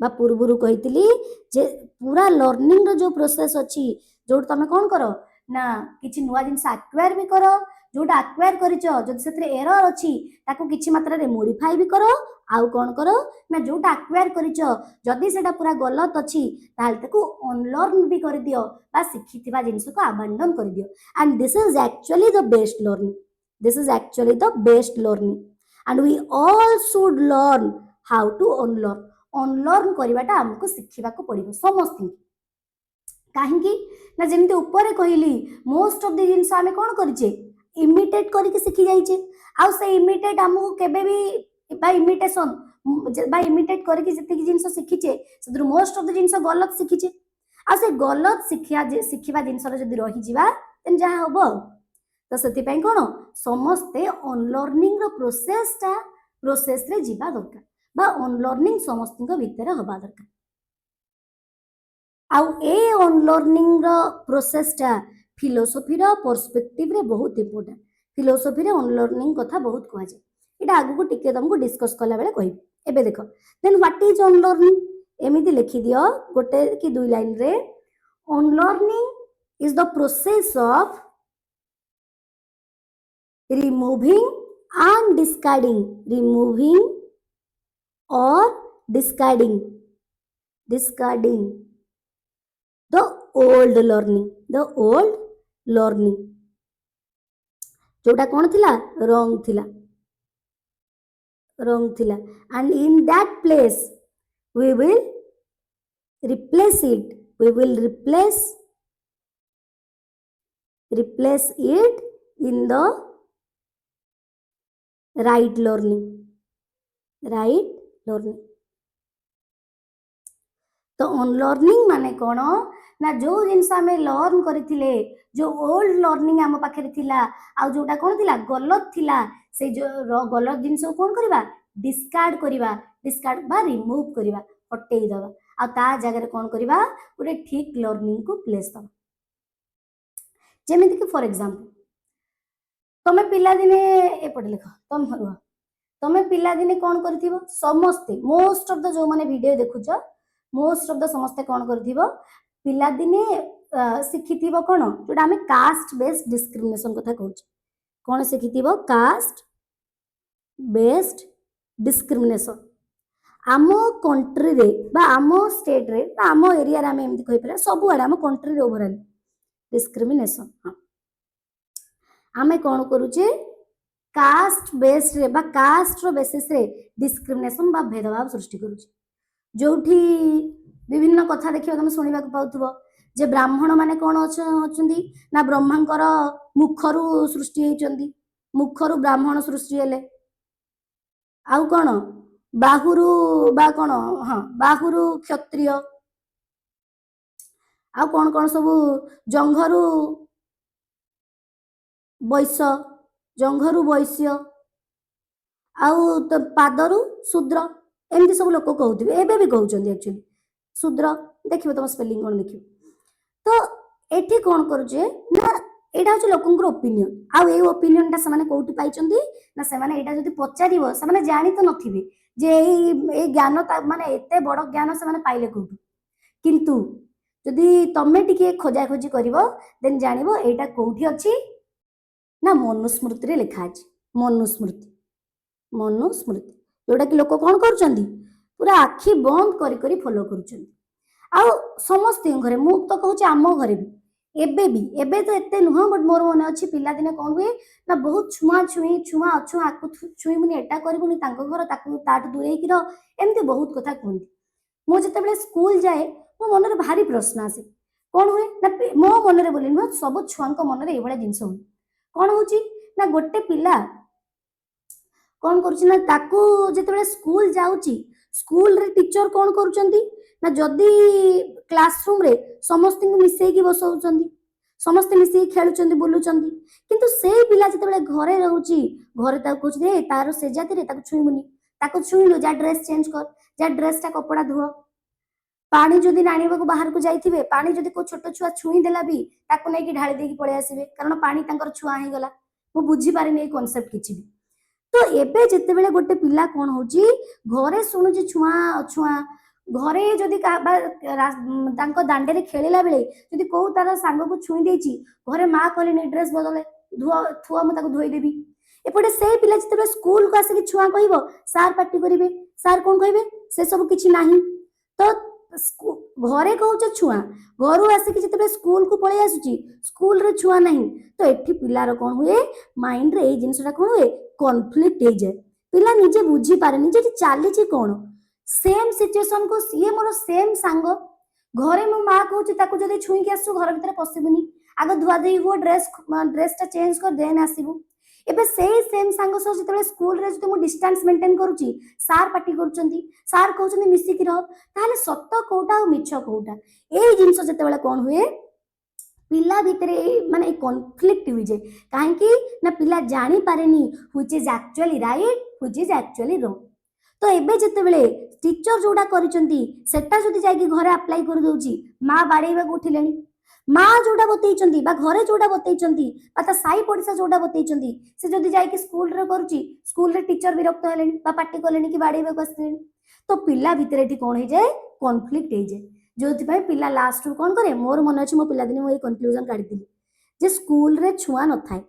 बा पूर्वरु कहितली जे पूरा लर्निंग रो जो प्रोसेस अछि जो तमे कोन करो ना किछि नुवा जिंस एक्वायर भी करो जोटा एक्वायर करिचो जदि सेथरे एरर अछि ताको किछि मात्रा रे मॉडिफाई भी करो आउ कोन करो ना जोटा एक्वायर करिचो जदि सेटा पूरा गलत अछि ताल ताको अनलर्न भी कर दियो बा सिखिथिबा जिंस को अबंडन कर दियो and this is actually the best learning and we all should learn how to unlearn करबाटा हमको सिखिबा को पड़िबो समस्त काहेकि ना जेमते ऊपर कहली मोस्ट ऑफ द जिंस आमे कोन करिचे इमिटेट करके सिखि जाइचे आ से इमिटेट हमको केबे भी बा इमिटेट करके जति जिंस सिखिचे मोस्ट ऑफ द जिंस गलत सिखिचे आ से गलत सिखिबा जिंस जदि रहि जिबा देन जहाँ हम तो से कौन समस्ते अनलर्निंग प्रोसेस रे जीवा दरकार बा अनलर्निंग समस्त भितर हवा दरकार आउ ए अनलर्निंग प्रोसेसटा फिलोसफी पर्सपेक्टिव रे बहुत इंपोर्टेंट फिलोसफी रे अनलर्निंग कथा बहुत कह जाए ये आगु को टिके तुमको डिस्कस कला बेले कहि एबे देखो देन व्हाट इज अनलर्निंग एमिति लिखि दियो गोटे कि दुई लाइन रे unlearning is the process of removing and discarding or discarding the old learning जोटा कौन थिला wrong थिला and in that place we will replace it in the right learning तो अनलर्निंग माने कौन ना जो जिनस आम लर्न करथिले जो ओल्ड लर्निंग आम पाखे थिला आ जोटा कौन थिला गलत थिला से जो गलत जिनस कौन करबा डिस्कार्ड बा रिमूव करबा हटेई दबा आ ता जगह कौन करबा गोटे ठीक लर्निंग को प्लेस दबा जेमिति कि फॉर एग्जांपल तमे पिला दिने एपटे लिख तमे पिला दिने कौन करथिबो समस्ते मोस्ट ऑफ द जो माने वीडियो देखुछ मोस्ट ऑफ द समस्ते कौन करथिबो पिला दिने सिखिथिबो कोन जोटा हमें कास्ट बेस्ड डिस्क्रिमिनेशन कथा कहूछ कौन सिखिथिबो कास्ट बेस्ड डिस्क्रिमिनेशन आमो कंट्री रे बा आमो स्टेट रे बा आमो एरिया रे हम एमति कहि परा सब आडे आमो कंट्री रे ओवरऑल डिस्क्रिमिनेशन हां आमे कौन करूचे कास्ट बेस्ड रे बा कास्ट रो बेसिस रे डिस्क्रिमिनेशन बा भेदभाव सृष्टि करूचे जोठी विभिन्न कथा देखिबा तुम सुनिबा पाउथबो जे ब्राह्मण माने कौन अछंदी ना ब्रह्मांकर मुखरु सृष्टि हेचंदी मुखरु ब्राह्मण सृष्टि हेले आउ कौन बाहुरु बा कौन हाँ बाहुरु क्षत्रिय आउ कौन कौन सब जंघरु वैश्य आउ तो पादरु शूद्र एमती सब लोक कहते एबे भी कहते एक्चुअली शूद्र देखिए तुम स्पेलिंग कौन देखिए तो एठी कौन करुचे ना एटा हচ্ছে लोकंकर ओपिनियन आउ ए ओपिनियन ता समाने कोठी पाइचंदी ना समाने एटा जदी पचारिबो समाने जानि तो नथिबे जे ए ज्ञान माने एते बड़ ज्ञान समाने पाइले कोठी किंतु जदी तमे टिके खोजा खोजी करिवो देन जानिबो एटा कोठी अछि ना मनुस्मृति रे लिखा अछि मनुस्मृति जोटा कि लोक कौन करुचंदी पूरा आखि बंद करी करी फॉलो करुचंदी आ समस्त घरे मु तो कहूँ आम घरे भी एबे तो एते नुह बट मोर मन अच्छी पिला दिने कौन हुए ना बहुत छुआ अच्छुआ आकु छुईबुनी एटा करबुनी तांको घर ताकु ताट दूरे की रह एमती बहुत कथा कहती मु जते स्कूल जाए मो मन भारी प्रश्न आसे कौन हुए ना मो मन रे बोली नुह सब छुआ मन रे एभळा जिंस हुए कौन होची ना गोटे पिला कौन करुची ना ताकू जते स्कूल जाउची स्कूल रे टीचर कौन करुचंदी ना जदी क्लासरूम रे समस्त मिसई की बसौचंदी समस्त मिसई खेलुचंदी बुलुचंदी किंतु से पिला जते घरे रहउची घरे ताकू कहउची ए तारो से जाति रे ताकू छुईमुनी ताकू छुईलु जा ड्रेस चेंज कर जा ड्रेस ता कपड़ा धुओ पानी जदि नाणीबा को बाहर को जाइथिबे पानी जदि को छोट छुआ छुई देला भी ताकू नै कि ढाली देकी पळे आसीबे कारण पानी तांकर छुआ हे गला मु बुझी पारे नै कांसेप्ट किछि भी तो एबे जते बेले गोटे पिला कोन होची घरे सुनुची छुआ छुआ घरे जदि तांको दांडे रे खेलिला बेले जदि को तार सांग को छुई देची घरे मां कहले नै ड्रेस बदले धुआ थुआ म ताको धोई देबी एपटे से पिला जते स्कूल को आसी छुआ कहइबो सार पार्टी करिवे सार कोन कहबे से सब किछि नाही तो घरे कहूचे छुआ घर आसिक जिते स्कूल को पलि आसुची स्कूल रे छुआ नहीं तो एठी पिलार कौन हुए माइंड रे जिनसटा कौन हुए कॉन्फ्लिक्ट हो जाए पिला निजे बुझी पारे निजे चली कौन सेम सिचुएशन को सी मोर सेम सांग घरे मो माँ कहूँ ताको जदि छुई के आसु घर भीतर पशिबुनी आग धुआ धुई हुआ ड्रेसटा चेंज कर देन आसबू एबे सेही सेम सांग सह जिते स्कूल रे जदि मु डिस्टेंस मेंटेन करूची सार पार्टी करूचंदी सार कहउचंदी मिसिकी रह ताले सत्य कोटा और मिछ कोटा ए जिंस जते बेले कोन हुए पिला भितर माने कॉन्फ्लिक्ट हुई जाए कहीं ना पिला जानी पारेनी which is actually right which is actually wrong. तो एबे जेतेबेले टीचर जोड़ा करिसेंती सेटा जदी जाई घरे अप्लाई कर दउची मां बाड़ेबा उठिलेनी मां जोड़ा बतैचंती बा घरे जोड़ा बतैचंती बा ता साई पड़िसा जोड़ा बतैचंती से जदी जाई स्कूल रे करूची स्कूल रे टीचर विरक्त हेलेनी बा पार्टी कलेनी कि बाड़ेबा को आसलेनी तो पिला भितर एठी कोन हो जाए कॉन्फ्लिक्ट हो जाए जो पिला लास्ट कौन करे मोर मन अच्छे मो पिला दिन मुझे कनक्लूजन काढ़ी जे स्कूल रे छुआ न थाए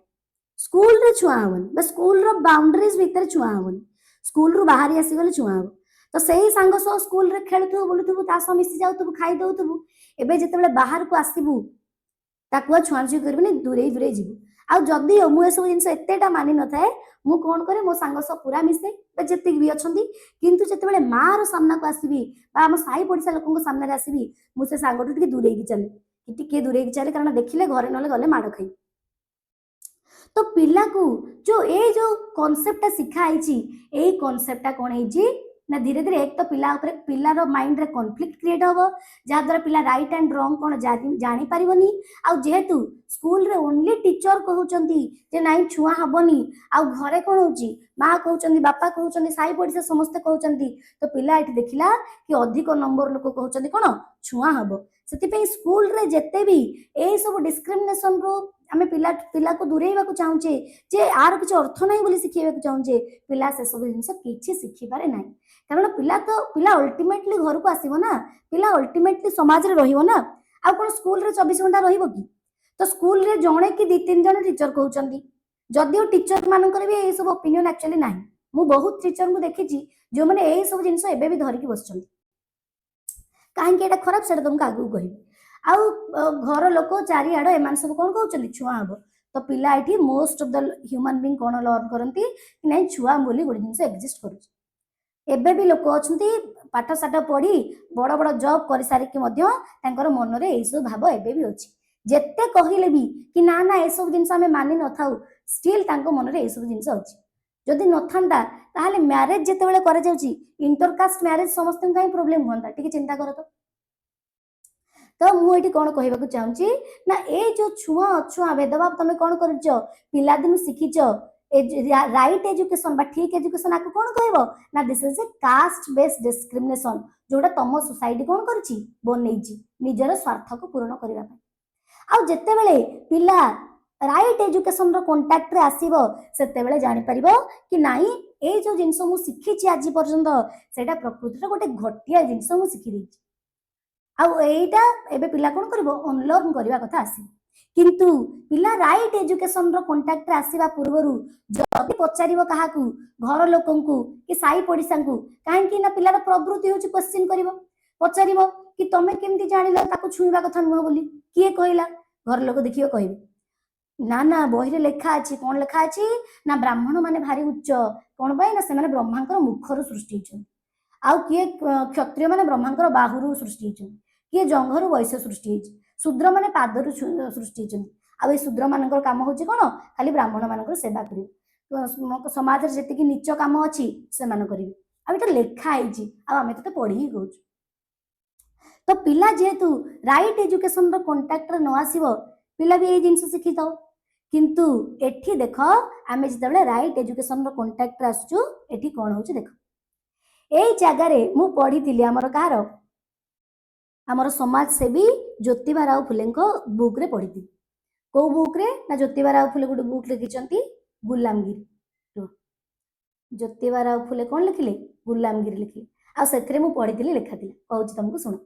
स्कूल रे छुआ हवन स्कूल रो बाउंड्रीज भितर छुआ हवन स्कूल रु बाहरी आसीगले छुआ हम तो सही सांग सह स्कूल रे खेलुथु बुलुथु ता सह मिसी जाउथु खाई दउथु एबे जेतेबेले बाहर को आसीबु ताकुआ छुआछुई करबेनी दूरे दूरे जीवु आ जदि मु सब जिन एतेटा मानि न थाए मु कौन करे मो सांग सह पूरा मिसे जेतिक भी अछंती किंतु जेतेबेले मां रो सामना को आसीबी बा हम साई पड़िसा लोकन को सामने आसीबी मु से सांगटु टिके दूरे की चले कि टिके दूरे की चले कारण देखिले घरे नले गले माड़ खाई तो पिला को जो कॉन्सेप्ट सिखाई ए कॉन्सेप्ट कौन है ना धीरे धीरे एक तो पिला ऊपर पिलार माइंड रे कॉन्फ्लिक्ट क्रिएट होबो जहाँ द्वारा पिला राइट एंड रॉन्ग कौन जानी पारिबनी आ जेहेतु स्कूल रे ओनली टीचर कहउचंती जे नाइ छुआ हबनी आ घरे कौन होची माँ कहउचंती बापा कहउचंती साई पड़िसा समस्त कहउचंती तो पिला एठी देखिला कि अधिक नंबर लोक कहउचंती कौन छुआ हबो सेति स्कूल रे जेते भी ए सब डिस्क्रिमिनेशन रो आमे पिला को दूरेबा को चाहूचे जे आर किछ अर्थ नाही बोली सिखेबा को चाहूचे पिला से सब जिंस किछि सिखि पारे नाही कारण पिला अल्टीमेटली घर को आसीबो ना पिला अल्टीमेटली समाज रे रहिबो ना आ कोन स्कूल रे 24 घंटा रहिबो कि तो स्कूल रे जणे कि 2-3 जण टीचर कहउचंदी जदियो टीचर मानकर भी ए सब ओपिनियन एक्चुअली नाही मु बहुत टीचर को देखिछि जो माने ए सब जिंस एबे भी धरि कि बसचंदी काहे कि एटा खराब सेटा तुमको आगु कहिबी आउ घर लोक चारिआड एमान सब कौन कहउचंदी छुआ हबो तो पिला एठी most of the human being कौन लर्न करंती कि नहीं छुआ बोली गोटे जिंस एक्जिस्ट करूची एबे भी लोक अछंती पाठ साठ पढ़ी बड़ बड़ जॉब कर सारिकी मध्य तांकर मन रे ए सब भाव एबे भी अछि जेते कहिले भी कि ना ना ए सब जिंस हमें मानि न थाउ स्टिल तांको मन रे ए सब जिंस अछि जदि न थांदा ताहाले मैरिज जेते बेले करे जाउची इंटरकास्ट मैरिज समस्त काई प्रॉब्लम होंदा ठीक चिंता करो तो मुझे कौन कहवाक चाहूँगी ना ए जो छुआ अछुआ भेदभाव तुम कौन कर पिला दिन शिखिच राइट एजुकेशन बा ठीक एजुकेशन आपको कौन कहब ना this is a caste based discrimination जोड़ा तुम सोसाइटी कौन कर निजर स्वार्थ को पूरण करने आउ जिते बेले पिला राइट एजुकेशन रो कांटेक्ट रे आसीबो सेते बेले जानि परिबो कि नाही ए जो जिंस मु शिखिछि आज पर्यंत सेटा प्रकृति रो गोटे घटिया जिंस मु शिखि देछि आउ एटा एबे पिला कोन करबो अनलर्न करबा कथा आसी किंतु पिला राइट एजुकेशन रो कांटेक्ट रे आसीबा पूर्वरु जदि पचारिबो काहाकू घर लोकंकू कि साई पड़िसांकू काहे कि ना पिलार प्रवृत्ति होछि क्वेश्चन करबो पचारिबो कि तमे केमति जानिलो ताकू छुईबा कथा नुह बोली किए कहला घर लोक देखियो कहबे ना ना बही रे लेखा अछि कोन लेखा अछि ना ब्राह्मण माने भारी उच्च कोन बाय ना से माने ब्रह्मांकर मुखर सृष्टि होछन आउ किए क्षत्रिय माने ब्रह्मांकर बाहुरु सृष्टि होछन किए जंघरु वैश्य सृष्टि होछि शूद्र माने पादरु सृष्टि होछन आ ए शूद्र मानकर काम होछि कोन खाली ब्राह्मण मानकर सेवा करिवे समाज रे जेति कि नीच काम अछि से मान करिवे आ एटा लेखा आइछि आ हमें तो पढ़ी ही कहूछ तो पिला जेहेतु राइट एजुकेशन रो कांटेक्ट रे न आसीबो पिला भी ए जिंस शिखि थाओ किंतु एठी देखो आमे जतबेले राइट एजुकेशन रो कांटेक्ट रे आसुछु एठी कोन होछि देखो एई जगह रे मु पढ़ी थिली हमर कार हमर समाज सेवी ज्योतिबा राव फुले बुक रे पढ़ी थी को बुक रे ना ज्योतिबा राव फुले गोटे बुक लिखिचंती गुलामगिरी ज्योतिबा राव फुले कौन लिखिले गुलामगिरी लिखिले आ सेथरे मु पढ़ी थिली लेखा थिला कहूची तुमको सुनो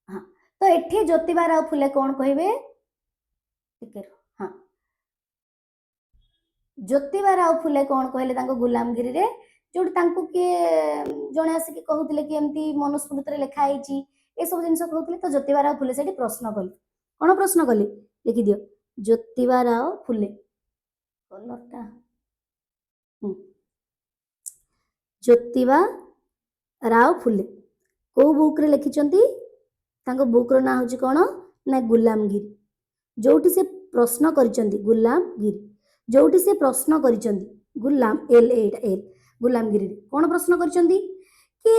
हाँ तो एठी ज्योतिबा राव फुले कौन कहबे हाँ ज्योतिबा राव फुले कौन कहले तांको गुलामगिरी रे जो किए जड़े आसिक कहते कि एमती मनुस्मृति लेखा होती ये सब जिन कहते तो ज्योतिबा राव फुले से प्रश्न कले कौन प्रश्न कले लिखि दियो ज्योतिबा राव फुले कलरटा ज्योतिबा राव फुले को बुक रे लिखिचंती तांको बुक रो ना होची कौन ना गुलामगिरी जोटी से प्रश्न करिचंती गुलामगिरी जोटी से प्रश्न करिचंती गुलाम एल एल गुलामगिरी कौन प्रश्न करिचंती कि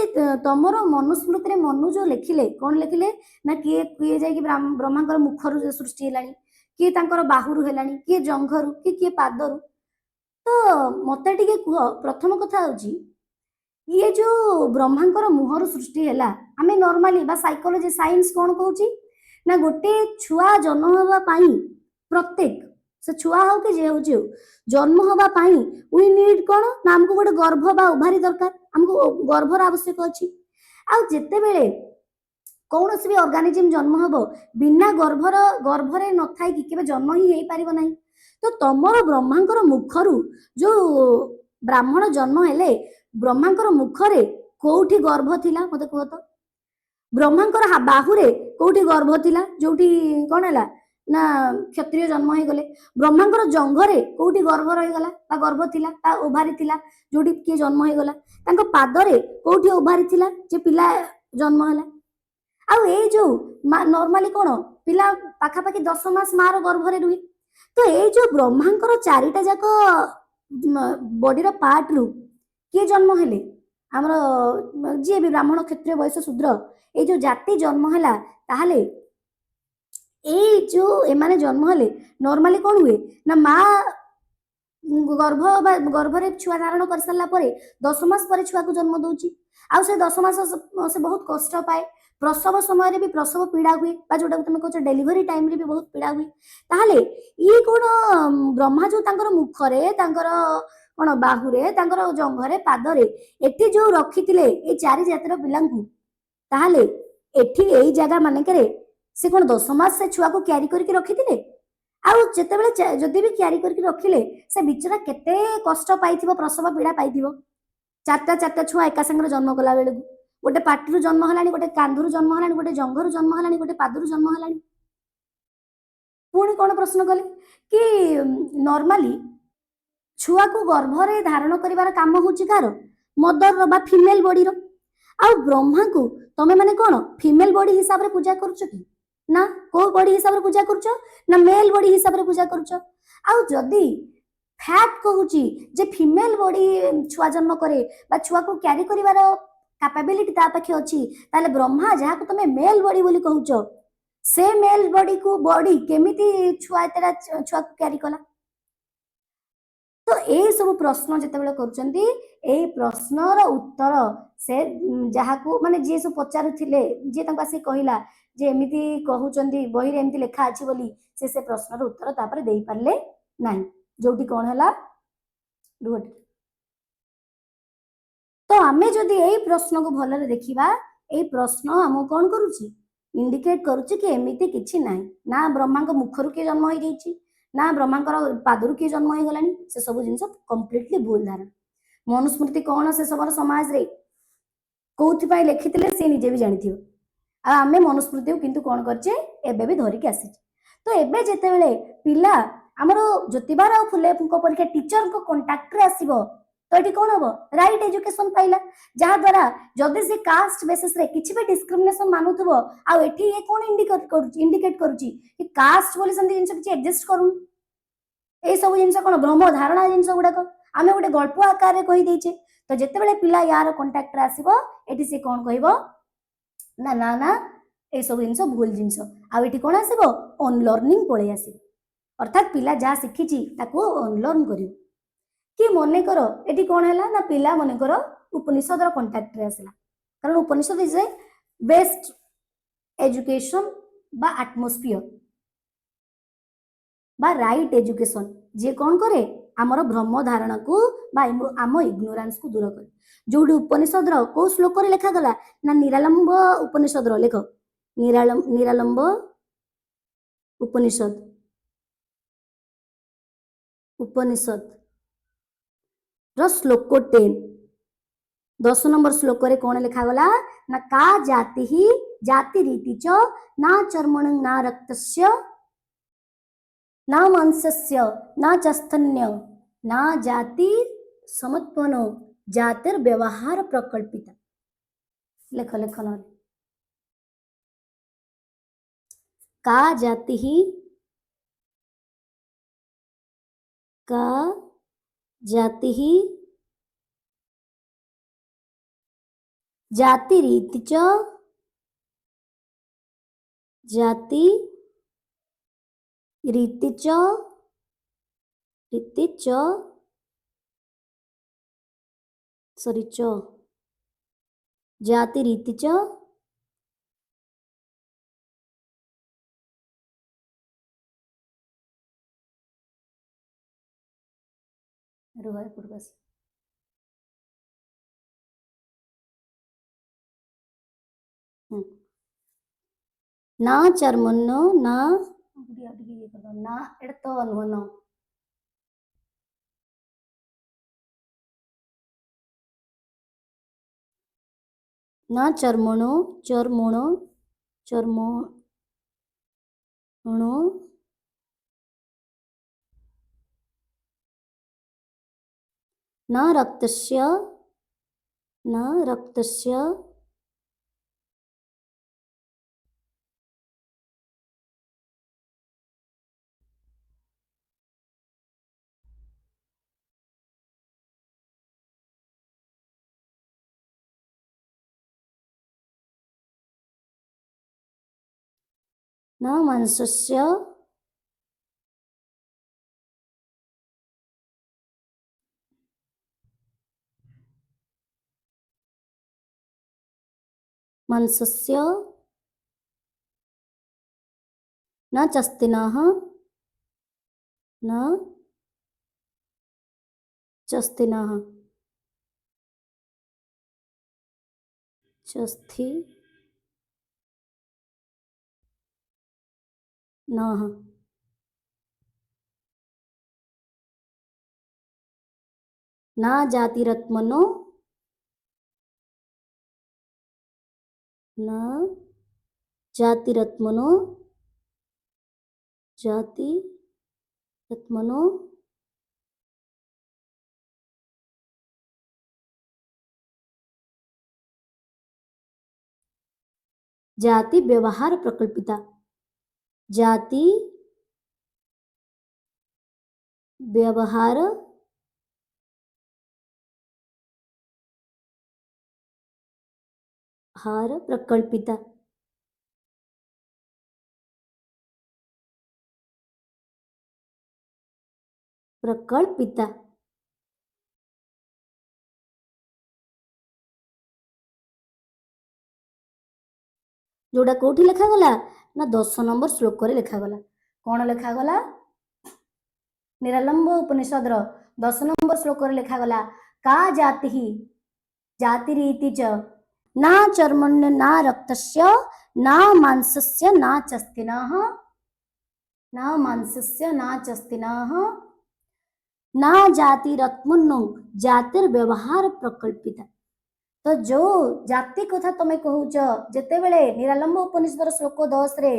तमर मनुस्मृति रे मनु जो लिखिले कौन लिखिले ना किए किए जाए कि ब्रह्मांकर मुखरु सृष्टि हेलानी किए तांकर बाहुरु हेलानी किए जंघरु किए पादरु। तो मते टिके कुह प्रथम कथा होची ये जो ब्रह्मांकर मुहरु सृष्टि हेला आमे नॉर्मली बा साइकोलॉजी साइंस कौन कहूची ना गोटे छुआ जन्म हवा पाई प्रत्येक से छुआ हो कि जे हो जन्म हवा पाई वी नीड कौन ना हमको गोटे गर्भ बा ओभारी दरकार हमको गर्भर आवश्यक अछि आ जेते बेले कौन भी ऑर्गेनिज्म जन्म हम बिना गर्भरे न थाई कि केबे जन्म ही हेई परिबो नाही। तो तमर ब्रह्मांकर मुखरु जो ब्राह्मण जन्म हेले ब्रह्मांकर मुखरे कोठी गर्भ थिला मते कह तो ब्रह्मांकर बाहुरे कोठी गर्भ थिला जोठी कोन हला ना क्षत्रिय जन्म हो गले ब्रह्मांकर जंघरे कोठी गर्भ रही गला ता गर्भ थिला ता ओभारी थिला जोठी के जन्म हो गला तांको पादरे कोठी ओभारी थिला जे पिला जन्म हला आ ए जो नॉर्मली कौन पिला पाखापाखि 10 मास मार गर्भरे रुहे। तो ये जो ब्रह्मांकर चारिटा जाक बॉडीर पार्ट रु किए जन्म हेले आमर जी भी ब्राह्मण क्षत्रिय वैश्य शूद्र ये जो जाति जन्म है ताहले ए जो एमाने जन्म हेले नॉर्मली कौन हुए ना माँ गर्भरे छुआ धारण कर सारा पर 10 मास पर छुआ को जन्म दौची आ से 10 मास से बहुत कष्ट पाए प्रसव समय भी प्रसव पीड़ा हुए जोटा तुम कह डेलीवरी टाइम रे भी बहुत पीड़ा हुए ताहले ये कौन ब्रह्मा जो तांकर मुखरे तांकर कौन बाहुरे तांकर जंघरे पादरे एठी जो रखिथिले ए चारि जातिर पिलांकु ताहले एठी एई जगह मानेकरे से कौन 10 मास से छुआ को क्यारी करके रखिथिले आउ जेतेबेले जदि भी क्यारी करके रखिले से बिचरा केते कष्ट पाइथिबो प्रसव पीड़ा पाइथिबो चारटा छुआ एका संगे जन्म कला बेलू गोटे पाटिरु जन्म हलानी गोटे कांधुरु जन्म हलानी गोटे जंघरु जन्म हलानी गोटे पादरु जन्म हलानी पुणी कौन प्रश्न कले कि नॉर्मली छुआ को गर्भरे धारण करिवार काम होची कार मदर रो बा फीमेल बॉडी रो आ ब्रह्मा को तमे माने कौन फीमेल बॉडी हिसाब रे पूजा करूछ कि ना को बॉडी हिसाब रे पूजा करूछ ना मेल बॉडी हिसाब रे पूजा करूछ आ जदी फैक्ट कहूची जे फीमेल बॉडी छुआ जन्म करे बा छुआ को कैरी करिवार कैपेबिलिटी ता पाखे अछि ताले ब्रह्मा जहा को तमे मेल बॉडी बोली कहूछ से मेल बॉडी को बॉडी केमिति छुआ तेरा छुआ को कैरी कला। तो ए सब प्रश्न जेतेबेले करूचंती ए प्रश्नर उत्तर से जहा को माने जे सब पचारुथिले जे तंका आसी कहिला जे एमिति कहूचंती बही रे एमिति लेखा अछि बोली से प्रश्नर उत्तर तापर देई पारले नाही जोटी कोन हला रुट। तो आमे जदि एई प्रश्न को भलरे देखिबा एई प्रश्न हम कोन करूची इंडिकेट करूची कि एमिति किछि नाही ना ब्रह्मा को मुखरु के जन्म होई गईची ना ब्रह्मांकर पादरु किए जन्म हो गलानी से सब जिनस कंप्लीटली भूल धारणा। मनुस्मृति कौन से सब समाज रे कौथि पाई लिखिथिले से निजे भी जानिथियो आ आमे मनुस्मृति को किंतु कोन करचे एबे भी धरि के आसी। तो एबे जेते बेले पिला हमरो ज्योतिबार आ फुले को परीक्षा टीचर को कांटेक्ट रे आसीबो तो एटी कोन हबो राइट एजुकेशन पाइला जहा द्वारा जदि से कास्ट बेसिस रे किछि भी डिस्क्रिमिनेशन मानुथबो आ एठी ए कोन इंडिकेट करूची कि कास्ट बोली संति जिंस किछि एग्जिस्ट करू ए सब जिंस कोन भ्रम धारणा जिंस गुडाको आमे गोटे गल्प आकार रे कहि दैछे। तो जेते बेले पिला यार कांटेक्ट रे आसीबो एठी से कोन कहइबो ना ना ना ए सब जिंस भूल जिंस आ एठी कोन आसीबो अनलर्निंग पळे आसीबो अर्थात पिला जा शिखिची ताको अनलर्न करियो कि मने करो एटी कौन है ना पिला मने करो उपनिषद कांटेक्ट रे आसला कारण उपनिषद इज ए बेस्ट एजुकेशन बा एटमॉस्फियर बा राइट एजुकेशन जे कौन करे आमर भ्रम धारणा को बा आम इग्नोरेंस को दूर करे जो उपनिषद को श्लोक रे लिखा गला ना निरालंब उपनिषद लेख निरालंब उपनिषद उपनिषद श्लोक 10 10 नंबर श्लोक रे कौन लिखा गला ना का जाति ही जाति रीति च ना चर्मण ना रक्तस्य ना मांसस्य ना चस्तन्य ना जाति समत्वनो जातिर व्यवहार प्रकल्पित लेख लेख न का जाति ही का जाति ही जातिरीति च जाति रीति च रीति च सॉरी च जाति रीति च रुवाय पूर्वस ना चर्मन्नो ना ना ಎಡತೋ ಅನ್ವನೋ ना चर्मणो चर्मणो चर्मणो न रक्तस्य न मांसस्य मांसस्य न चस्तिनः न चस्तिनः चस्थि नः न जातिरत्मनो न जातिरत्मनो जातिरत्मनो जाति व्यवहार प्रकल्पिता जाति व्यवहार हार प्रकल्पिता प्रकल्पिता जोड़ा कोठी लिखा गला ना 10 नंबर श्लोक रे लिखा गला कौन लिखा गला निरालंब उपनिषद 10 नंबर श्लोक रे लिखा गला का जाति ही जाति रीति च ना चर्मण्य ना रक्तस्य ना मांसस्य ना चस्तिनः ना मांसस्य ना चस्तिनः ना जातिरत्मनो जातिर्व्यवहार प्रकल्पिता तो जो जाति कथा तमें कहूच जिते बेले निरालंब उपनिषद श्लोक 10 रे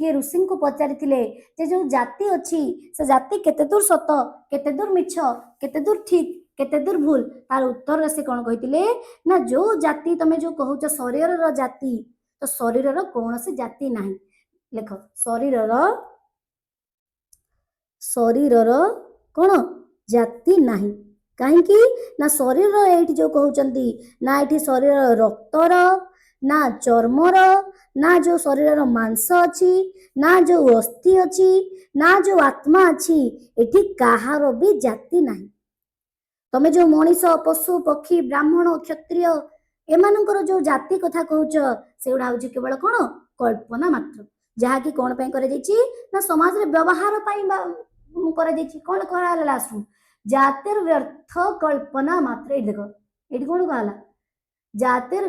किए ऋषि को पचारिथिले जे जो जाति अच्छी से जाति केते दूर सत केते दूर मिछ केते दूर ठीक केते दूर भूल तार उत्तर से कौन कहिथिले ना जो जाति तमें जो कहूच शरीर रो जाति तो शरीर रो कौन से जाति नहीं लेख शरीर रो कौन जाति नहीं कहीं ना शरीर एठी जो कहउचंती ना एठी शरीर रक्तर ना चर्मर ना जो शरीर मांस अच्छी ना जो अस्थि अच्छी ना जो आत्मा अच्छी एठी कहार भी जाति नहीं तमे जो मनीष पशु पक्षी ब्राह्मण क्षत्रिय एमानकर जो जाति कथा कहउच सेउडा होची केवल कोन कल्पना मात्र जहा कि कोन पई करे जाईची ना समाज रे व्यवहार पई करे जाईची कोन कहला लास्ट जातिर व्यर्थ कल्पना मात्र देख ये कौन कहला जातिर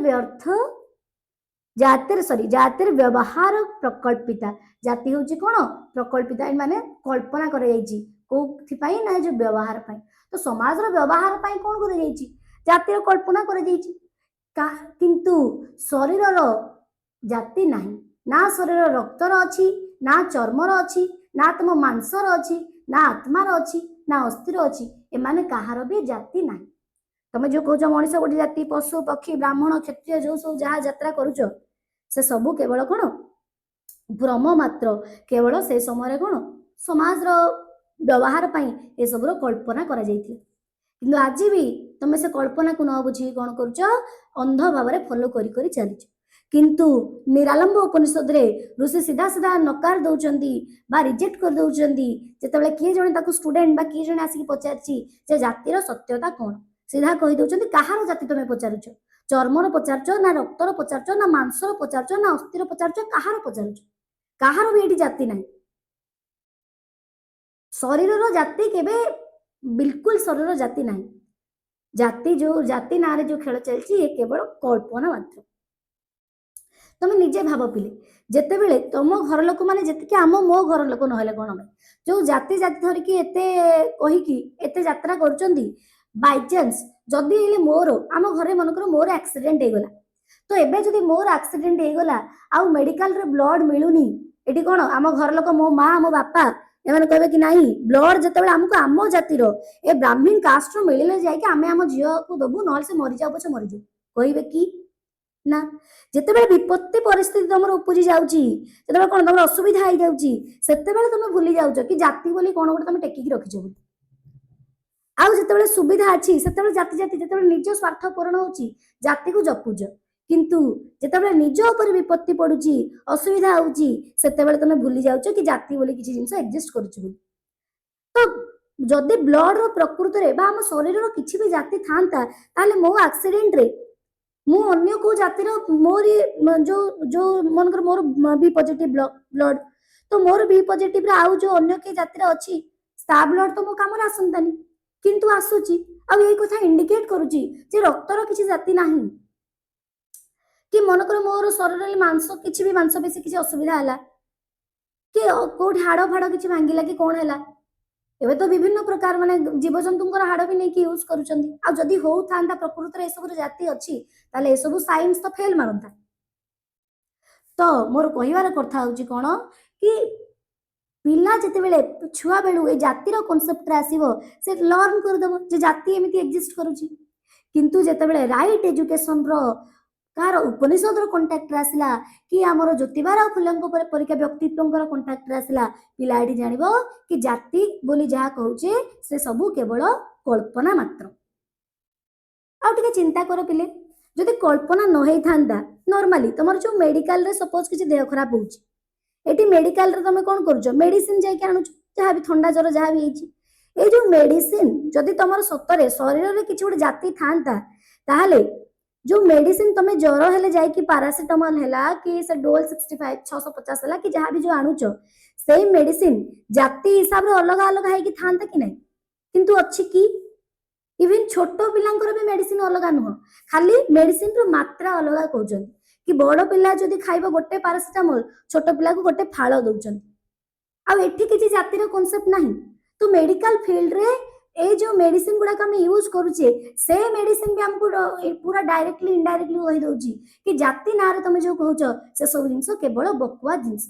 व्यवहार प्रकल्पिता जाति हूँ कौन प्रकल्पिता माने कल्पना कर ना जो व्यवहार पाई तो समाज व्यवहार पाई कौन कर जातिर कल्पना कर किंतु शरीर जाति नहीं ना शरीर रक्तर अच्छी ना चर्मर अच्छी ना तुम मांसर अच्छी ना आत्मार अच्छी ना अस्थिर अच्छी एमाने कहार भी जाति ना तमे जो कह मनीष गोटे जाति पशु पक्षी ब्राह्मण क्षत्रिय जो सब जहाँ यात्रा करुच से सबू केवल कौन भ्रम मात्र केवल से समय कौन समाज व्यवहार पाई ए सब कल्पना करा जायथिला किंतु आज भी ତମେ ସେ କଳ୍ପନାକୁ ନ ବୁଝିକି କ'ଣ କରୁଛ, ଅନ୍ଧ ଭାବରେ ଫଲୋ କରି କରି ଚାଲିଛ। କିନ୍ତୁ ନିରାଲମ୍ବ ଉପନିଷଦରେ ଋଷି ସିଧା ସିଧା ନକାର ଦଉଛନ୍ତି ବା ରିଜେକ୍ଟ କରିଦଉଛନ୍ତି। ଯେତେବେଳେ କିଏ ଜଣେ ତାକୁ ଷ୍ଟୁଡେଣ୍ଟ ବା କିଏ ଜଣେ ଆସିକି ପଚାରିଛି ଯେ ଜାତିର ସତ୍ୟତା କ'ଣ, ସିଧା କହିଦଉଛନ୍ତି କାହାର ଜାତି ତମେ ପଚାରୁଛ? ଚର୍ମର ପଚାରୁଛ ନା ରକ୍ତର ପଚାରୁଛ ନା ମାଂସର ପଚାରୁଛ ନା ଅସ୍ଥିର ପଚାରୁଛ? କାହାର ପଚାରୁଛ? କାହାର ବି ଏଠି ଜାତି ନାହିଁ। ଶରୀରର ଜାତି କେବେ ବିଲକୁଲ ଶରୀରର ଜାତି ନାହିଁ। ଜାତି ଯୋଉ ଜାତି ନାଁରେ ଯୋଉ ଖେଳ ଚାଲିଛି ଏ କେବଳ କଳ୍ପନା ମାତ୍ର। ତମେ ନିଜେ ଭାବ ପିଲେ, ଯେତେବେଳେ ତମ ଘର ଲୋକମାନେ ଯେତିକି ମୋ ଘର ଲୋକ ନହେଲେ କ'ଣ ପାଇଁ ଯୋଉ ଜାତି ଜାତି ଧରିକି ଏତେ କହିକି ଏତେ ଯାତ୍ରା କରୁଛନ୍ତି, ବାଇଚାନ୍ସ ଯଦି ହେଲେ ମୋର ଆମ ଘରେ ମନେକର ମୋର ଆକ୍ସିଡେଣ୍ଟ ହେଇଗଲା, ତ ଏବେ ଯଦି ମୋର ଆକ୍ସିଡେଣ୍ଟ ହେଇଗଲା ଆଉ ମେଡିକାଲରେ ବ୍ଲଡ ମିଳୁନି, ଏଠି କ'ଣ ଆମ ଘର ଲୋକ ମୋ ମା ମୋ ବାପା ଏମାନେ କହିବେ କି ନାହିଁ ବ୍ଲଡ ଯେତେବେଳେ ଆମକୁ ଆମ ଜାତିର ଏ ବ୍ରାହ୍ମଣ କାଷ୍ଟର ମିଳିଲେ ଯାଇକି ଆମେ ଆମ ଝିଅକୁ ଦବୁ, ନହେଲେ ସେ ମରିଯାଉ ପଛେ ମରିଯାଉ, କହିବେ କି ନା? ଯେତେବେଳେ ବିପତ୍ତି ପରିସ୍ଥିତି ତମର ଉପୁଜି ଯାଉଛି, ଯେତେବେଳେ କ'ଣ ତମର ଅସୁବିଧା ହେଇଯାଉଛି, ସେତେବେଳେ ତମେ ଭୁଲି ଯାଉଛ କି ଜାତି ବୋଲି କ'ଣ ଗୋଟେ ତମେ ଟେକିକି ରଖିଛ ବୋଲି। ଆଉ ଯେତେବେଳେ ସୁବିଧା ଅଛି ସେତେବେଳେ ଜାତି ଜାତି, ଯେତେବେଳେ ନିଜ ସ୍ୱାର୍ଥ ପୂରଣ ହଉଛି ଜାତିକୁ ଜପୁଛ, କିନ୍ତୁ ଯେତେବେଳେ ନିଜ ଉପରେ ବିପତ୍ତି ପଡୁଛି ଅସୁବିଧା ହଉଛି ସେତେବେଳେ ତମେ ଭୁଲି ଯାଉଛ କି ଜାତି ବୋଲି କିଛି ଜିନିଷ ଏକ୍ଜିଷ୍ଟ କରୁଛି ବୋଲି। ତ ଯଦି ବ୍ଲଡର ପ୍ରକୃତରେ ବା ଆମ ଶରୀରର କିଛି ବି ଜାତି ଥାନ୍ତା, ତାହେଲେ ମୋ ଆକ୍ସିଡେଣ୍ଟରେ ମୁଁ ଅନ୍ୟ କୋଉ ଜାତିର ମୋରି ଯୋଉ ମନେକର ମୋର ବି ପଜିଟିଭ ବ୍ଲଡ, ତ ମୋର ବି ପଜିଟିଭରେ ଆଉ ଯୋଉ ଅନ୍ୟ କିଏ ଜାତିର ଅଛି ତା ବ୍ଲଡ ତ ମୋ କାମରେ ଆସନ୍ତାନି, କିନ୍ତୁ ଆସୁଛି। ଆଉ ଏଇ କଥା ଇଣ୍ଡିକେଟ କରୁଛି ଯେ ରକ୍ତର କିଛି ଜାତି ନାହିଁ। କି ମନେକର ମୋର ଶରୀରରେ ମାଂସ କିଛି ବି ମାଂସପେଶୀ କିଛି ଅସୁବିଧା ହେଲା, କି କୋଉଠି ହାଡ଼ ଫାଡ଼ କିଛି ଭାଙ୍ଗିଲା କି କ'ଣ ହେଲା, ଏବେ ତ ବିଭିନ୍ନ ପ୍ରକାର ମାନେ ଜୀବଜନ୍ତୁଙ୍କର ହାଡ଼ ବି ନେଇକି ୟୁଜ କରୁଛନ୍ତି। ଆଉ ଯଦି ହଉଥାନ୍ତା ପ୍ରକୃତରେ ଏସବୁର ଜାତି ଅଛି, ତାହେଲେ ଏସବୁ ସାଇନ୍ସ ତ ଫେଲ ମାରନ୍ତା। ତ ମୋର କହିବାର କଥା ହଉଛି କ'ଣ କି ପିଲା ଯେତେବେଳେ ଛୁଆ ବେଳୁ ଏ ଜାତିର କନସେପ୍ଟରେ ଆସିବ, ସେ ଲର୍ନ କରିଦେବ ଯେ ଜାତି ଏମିତି ଏକ୍ଜିଷ୍ଟ କରୁଛି। କିନ୍ତୁ ଯେତେବେଳେ ରାଇଟ୍ ଏଜୁକେସନର କାହାର ଉପନିଷଦର କଣ୍ଟାକ୍ଟରେ ଆସିଲା କି ଆମର ଜ୍ୟୋତିବାରାଓ ଫୁଲେଙ୍କ ପରିକା ବ୍ୟକ୍ତିତ୍ୱଙ୍କର କଣ୍ଟାକ୍ଟରେ ଆସିଲା, ପିଲା ଏଠି ଜାଣିବ କି ଜାତି ବୋଲି ଯାହା କହୁଛେ ସେ ସବୁ କେବଳ କଳ୍ପନା ମାତ୍ର। ଆଉ ଟିକେ ଚିନ୍ତା କର ପିଲେ, ଯଦି କଳ୍ପନା ନ ହେଇଥାନ୍ତା, ନର୍ମାଲି ତମର ଯୋଉ ମେଡିକାଲରେ ସପୋଜ କିଛି ଦେହ ଖରାପ ହଉଛି, ଏଠି ମେଡିକାଲରେ ତମେ କ'ଣ କରୁଛ, ମେଡିସିନ ଯାଇକି ଆଣୁଛ, ଯାହା ବି ଥଣ୍ଡା ଜ୍ୱର ଯାହା ବି ହେଇଛି। ଏଇ ଯୋଉ ମେଡିସିନ ଯଦି ତମର ସତରେ ଶରୀରରେ କିଛି ଗୋଟେ ଜାତି ଥାନ୍ତା, ତାହେଲେ ଯୋଉ ମେଡିସିନ ତମେ ଜ୍ୱର ହେଲେ ଯାଇକି ପାରାସିଟାମଲ ହେଲା କି ସେ ଡୋଲ 65 650 ହେଲା କି ଯାହା ବି ଯୋଉ ଆଣୁଛ, ସେଇ ମେଡିସିନ ଜାତି ହିସାବରେ ଅଲଗା ଅଲଗା ହେଇକି ଥାନ୍ତା କି ନାହିଁ? କିନ୍ତୁ ଅଛି କି? ଇଭେନ୍ ଛୋଟ ପିଲାଙ୍କର ବି ମେଡିସିନ ଅଲଗା ନୁହଁ, ଖାଲି ମେଡିସିନର ମାତ୍ରା ଅଲଗା କହୁଛନ୍ତି। କି ବଡ଼ ପିଲା ଯଦି ଖାଇବ ଗୋଟେ ପାରାସିଟାମଲ, ଛୋଟ ପିଲାକୁ ଗୋଟେ ଫାଳ ଦଉଛନ୍ତି। ଆଉ ଏଠି କିଛି ଜାତିର କନସେପ୍ଟ ନାହିଁ। ତ ମେଡିକାଲ ଫିଲ୍ଡରେ এই যে মেডিসিন গুড়াক আমি ইউজ করুছে, সে মেডিসিন বি আমাকে পুরা ডাইরেক্টলি ইনডাইরেক্টলি কହି দଉଛି କି ଜାତି ନାଁରେ ତମେ ଯୋଉ କହୁଛ ସେ ସବୁ ଜିନିଷ କେବଳ ବକୱାସ ଜିନିଷ।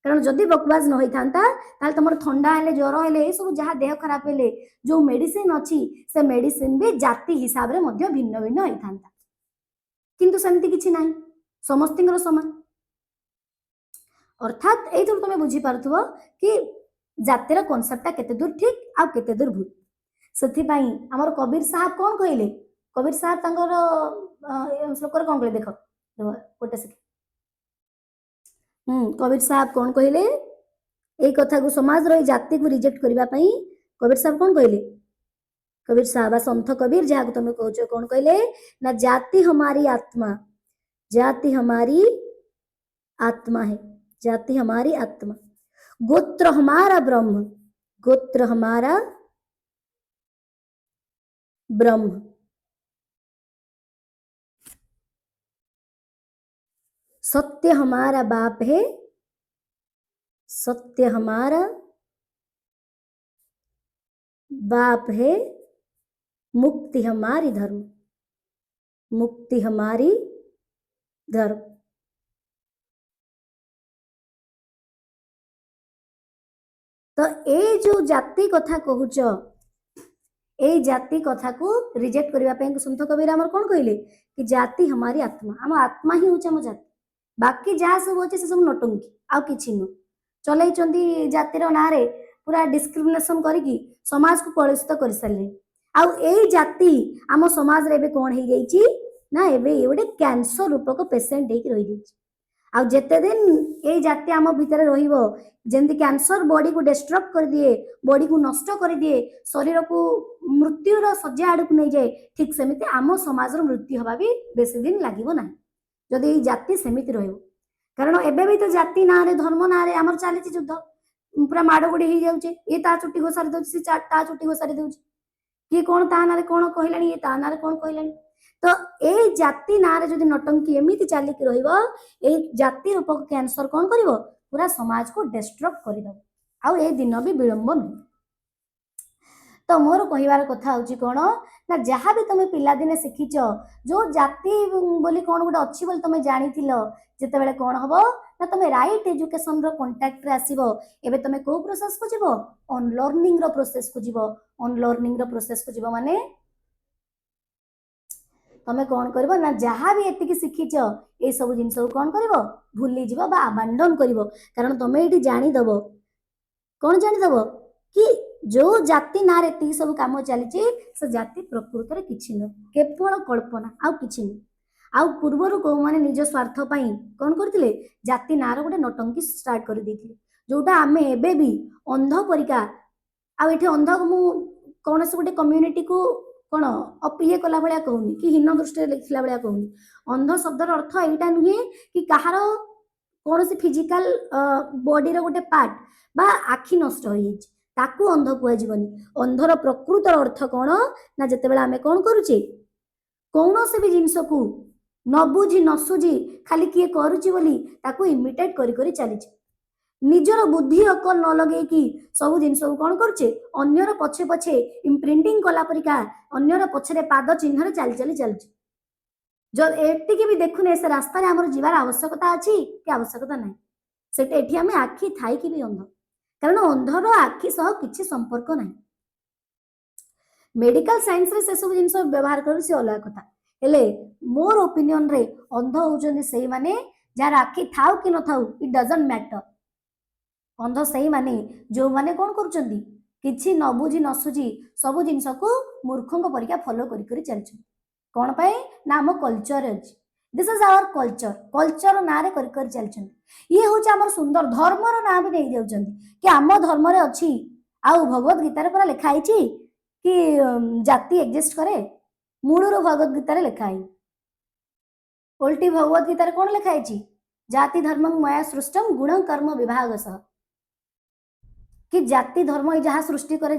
କାରଣ ଯଦି ବକୱାସ ନ ହେଇଥାନ୍ତା ତାହେଲେ ତମର ଥଣ୍ଡା ହେଲେ ଜ୍ୱର ହେଲେ ଏ ସବୁ ଯାହା ଦେହ ଖରାପ ହେଲେ ଯୋଉ ମେଡିସିନ ଅଛି ସେ ମେଡିସିନ ବି ଜାତି ହିସାବରେ ମଧ୍ୟ ଭିନ୍ନ ଭିନ୍ନ ହେଇଥାନ୍ତା। କିନ୍ତୁ ସେମିତି କିଛି ନାହିଁ, ସମସ୍ତଙ୍କର ସମାନ। ଅର୍ଥାତ୍ ଏଇଥିରୁ ତମେ ବୁଝିପାରୁଥିବ କି ଜାତିର କନସେପ୍ଟଟା କେତେ ଦୂର ଠିକ ଆଉ କେତେ ଦୂର ଭୁଲ। ସେଥିପାଇଁ ଆମର କବୀର ସାହେବ କ'ଣ କହିଲେ, କବୀର ସାହେବ ତାଙ୍କର ଶ୍ଲୋକରେ କ'ଣ କହିଲେ ଦେଖ ଗୋଟେ ସେକେଣ୍ଡ। କବୀର ସାହେବ କ'ଣ କହିଲେ, ଏଇ କଥାକୁ ସମାଜର ଏଇ ଜାତିକୁ ରିଜେକ୍ଟ କରିବା ପାଇଁ କବୀର ସାହେବ କ'ଣ କହିଲେ? कबीर साहब संत कबीर जहाँ तुम कहो कौन कहले ना, जाति हमारी आत्मा, जाति हमारी आत्मा है, जाति हमारी आत्मा, गोत्र हमारा ब्रह्म, गोत्र हमारा ब्रह्म, सत्य हमारा बाप है, सत्य हमारा बाप है, मुक्ति हमारी धर्म, मुक्ति हमारी धर्म। तो ए जो जाति कथा कहूच, ए जाति कथा को रिजेक्ट करने संत कबीर आमर कौन कहले कि जाति हमारी आत्मा, आम आत्मा ही हूँ आम जाति, बाकी जहाँ सब अच्छे से सब नटंकी आउ कि नुह चलई जातिर ना पूरा डिस्क्रिमिनेशन करके समाज को कलुषित कर सारे। आउ ए जाति आम समाज रे कौन हो जाइए ना एबे ये गोटे कैंसर रूपक पेसेंट होकर रही जाइए आउ जेते दिन ए जाति आम भितर रहिबो जेंति कैंसर बॉडी को डिस्ट्रक्ट कर दिए बॉडी को नष्ट कर दिए शरीर को मृत्युर सज्जा आड़ को नहीं जाए ठीक सेमिति आम समाज मृत्यु हवा भी बेसी दिन लागिबो ना जदि ए जाति सेमिति रहिबो कारण एबे भी तो जाति ना रे धर्म ना रे हमर चली युद्ध पूरा माड़ गोड़ी हो जाउचे ये ता चुट्टी घोसारी दउची से ता चुट्टी घोसारी दउची किए कौन ता ना रे कौन कहलानी ये ता ना रे कौन कहलानी तो ए जाति ना रे जदि नटंकी एमिति चालिक रहिबो ए जाति रूपक कैंसर कौन करिवो पूरा समाज को डिस्ट्रक्ट कर दब आउ ए दिन भी विलंब नहीं तो मोर कहबार कथा हूँ कौन ना जहाँ भी तुम पिलादिने शिखिच जो जाति बोली कौन गोटे अच्छी बोली तुम जानी जिते बड़े कौन हम ना तुम राइट एजुकेशन कंटाक्ट आसो एबे तुम को प्रोसेस को जीव अनलर्निंग प्रोसेस को जीव अनलर्निंग प्रोसेस को जीव माने तुम कौन कर ना जहाँ भी एतिकी शिखिच ये सब जिन कौन कर भूली जीव बा आबांडन कर कारण तुम ये जानीदेव कौन जानीदेव कि जो जाति ना रे सब कम चली से जाति प्रकृत में किसी न केवल कल्पना आउ कि आउ पूर्वर कौ मैंने निज स्वार्थ कौन करते जाति ना गोटे नटंकी स्टार्ट कर देते जोटा आम एबे भी अंध परिका आउ अंध मु कौन से गोटे कम्युनिटी को कौन ये कला भाया कहूनी कि हीन दृष्टि लिखला भाया कहूनी अंध शब्दर अर्थ यहाँ नुहे कि कहार कौन से फिजिकल बॉडी गोटे पार्ट बा आखि नष्ट हो ताकू अंध कहजनी अंधर प्रकृत अर्थ कौन ना जिते बड़े आम कौन करुचे कौन से भी जिनस को न बुझी न सुझी खाली किए करुची बोली ताकू इमिटेट करी चली निजर बुद्धि अकल न लगे कि सब जिन कौन करुचे अन्यर पछे पछे इम्प्रिंटिंग कला परिका अन्यर पछरे पाद चिन्ह चली चली चलुचे जब एतिकी भी देखुने से रास्ता आमर जीवार आवश्यकता अच्छी कि आवश्यकता ना से आम आखि थाई कि भी अंध कारण अंधर आखि सह किसी संपर्क ना मेडिकल साइंस रे से सब जिन व्यवहार कर अलग कथा हेले मोर ओपिनियन रे अंध होउचंदी सेही माने जार आखि थाउ कि न थाउ इट डजंट मैटर अंध सेही माने जो माने कौन करुचंदी किछि न बुझी न सुझी सब जिनस को मूर्खंक परिका फॉलो करी करी चलछ कौन पाए ना हम कल्चर अछि this is our culture culture ना रे करी करी चलछ ये हूँ आम सुंदर धर्मर ना भी नहीं जाऊँ कि आम धर्म अच्छी आउ भगवत गीतार पूरा लिखाई कि जाति एक्जिस्ट करे मूलर भगवत गीतार लिखाई उल्टी भगवत गीतार कौन लिखाई जाति धर्म मया सृष्टम गुण कर्म विभाग सह कि जाति धर्म जहाँ सृष्टि कर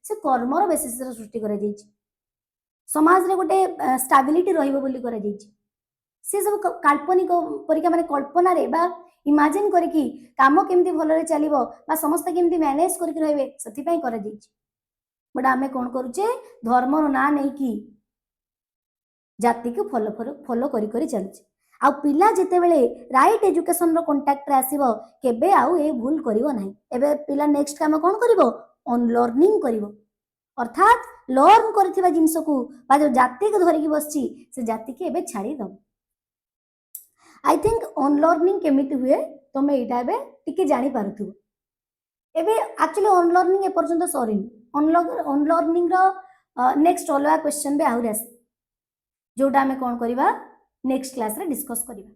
से कर्मर बेसिस सृष्टि कर समाज रे गोटे स्टेबिलिटी रहिबो बोली कर से सब काल्पनिक परिका माने कल्पना रे बा इमेजिन करके काम केमती भल चलो समस्त केमती मैनेज करके रहिबे सती पई कर बट आमे कौन करुचे धर्म ना नहीं कि जाति को फॉलो करी चलुचे आ पिला जिते बेले राइट एजुकेशन रो कांटेक्ट रे आसीबो केबे आउ ए भूल करिवो नाही एबे पिला नेक्स्ट काम कौन करिवो अनलर्निंग करिवो अर्थात लर्न करथिबा जिंस को बा जो जाति को धरिकी बसची से जाति के एबे छाड़ी दम आई थिंक अनलर्निंग केमिति हुए तमे एटा एबे टिके जानि पारुथु एबे एक्चुअली अनलर्निंग ए पर्यंत सॉरी अनलर्निंग रो नेक्स्ट अलग क्वेश्चन बे आउर आस जोटा हमें कौन करिबा नेक्स्ट क्लास रे डिस्कस करिबा।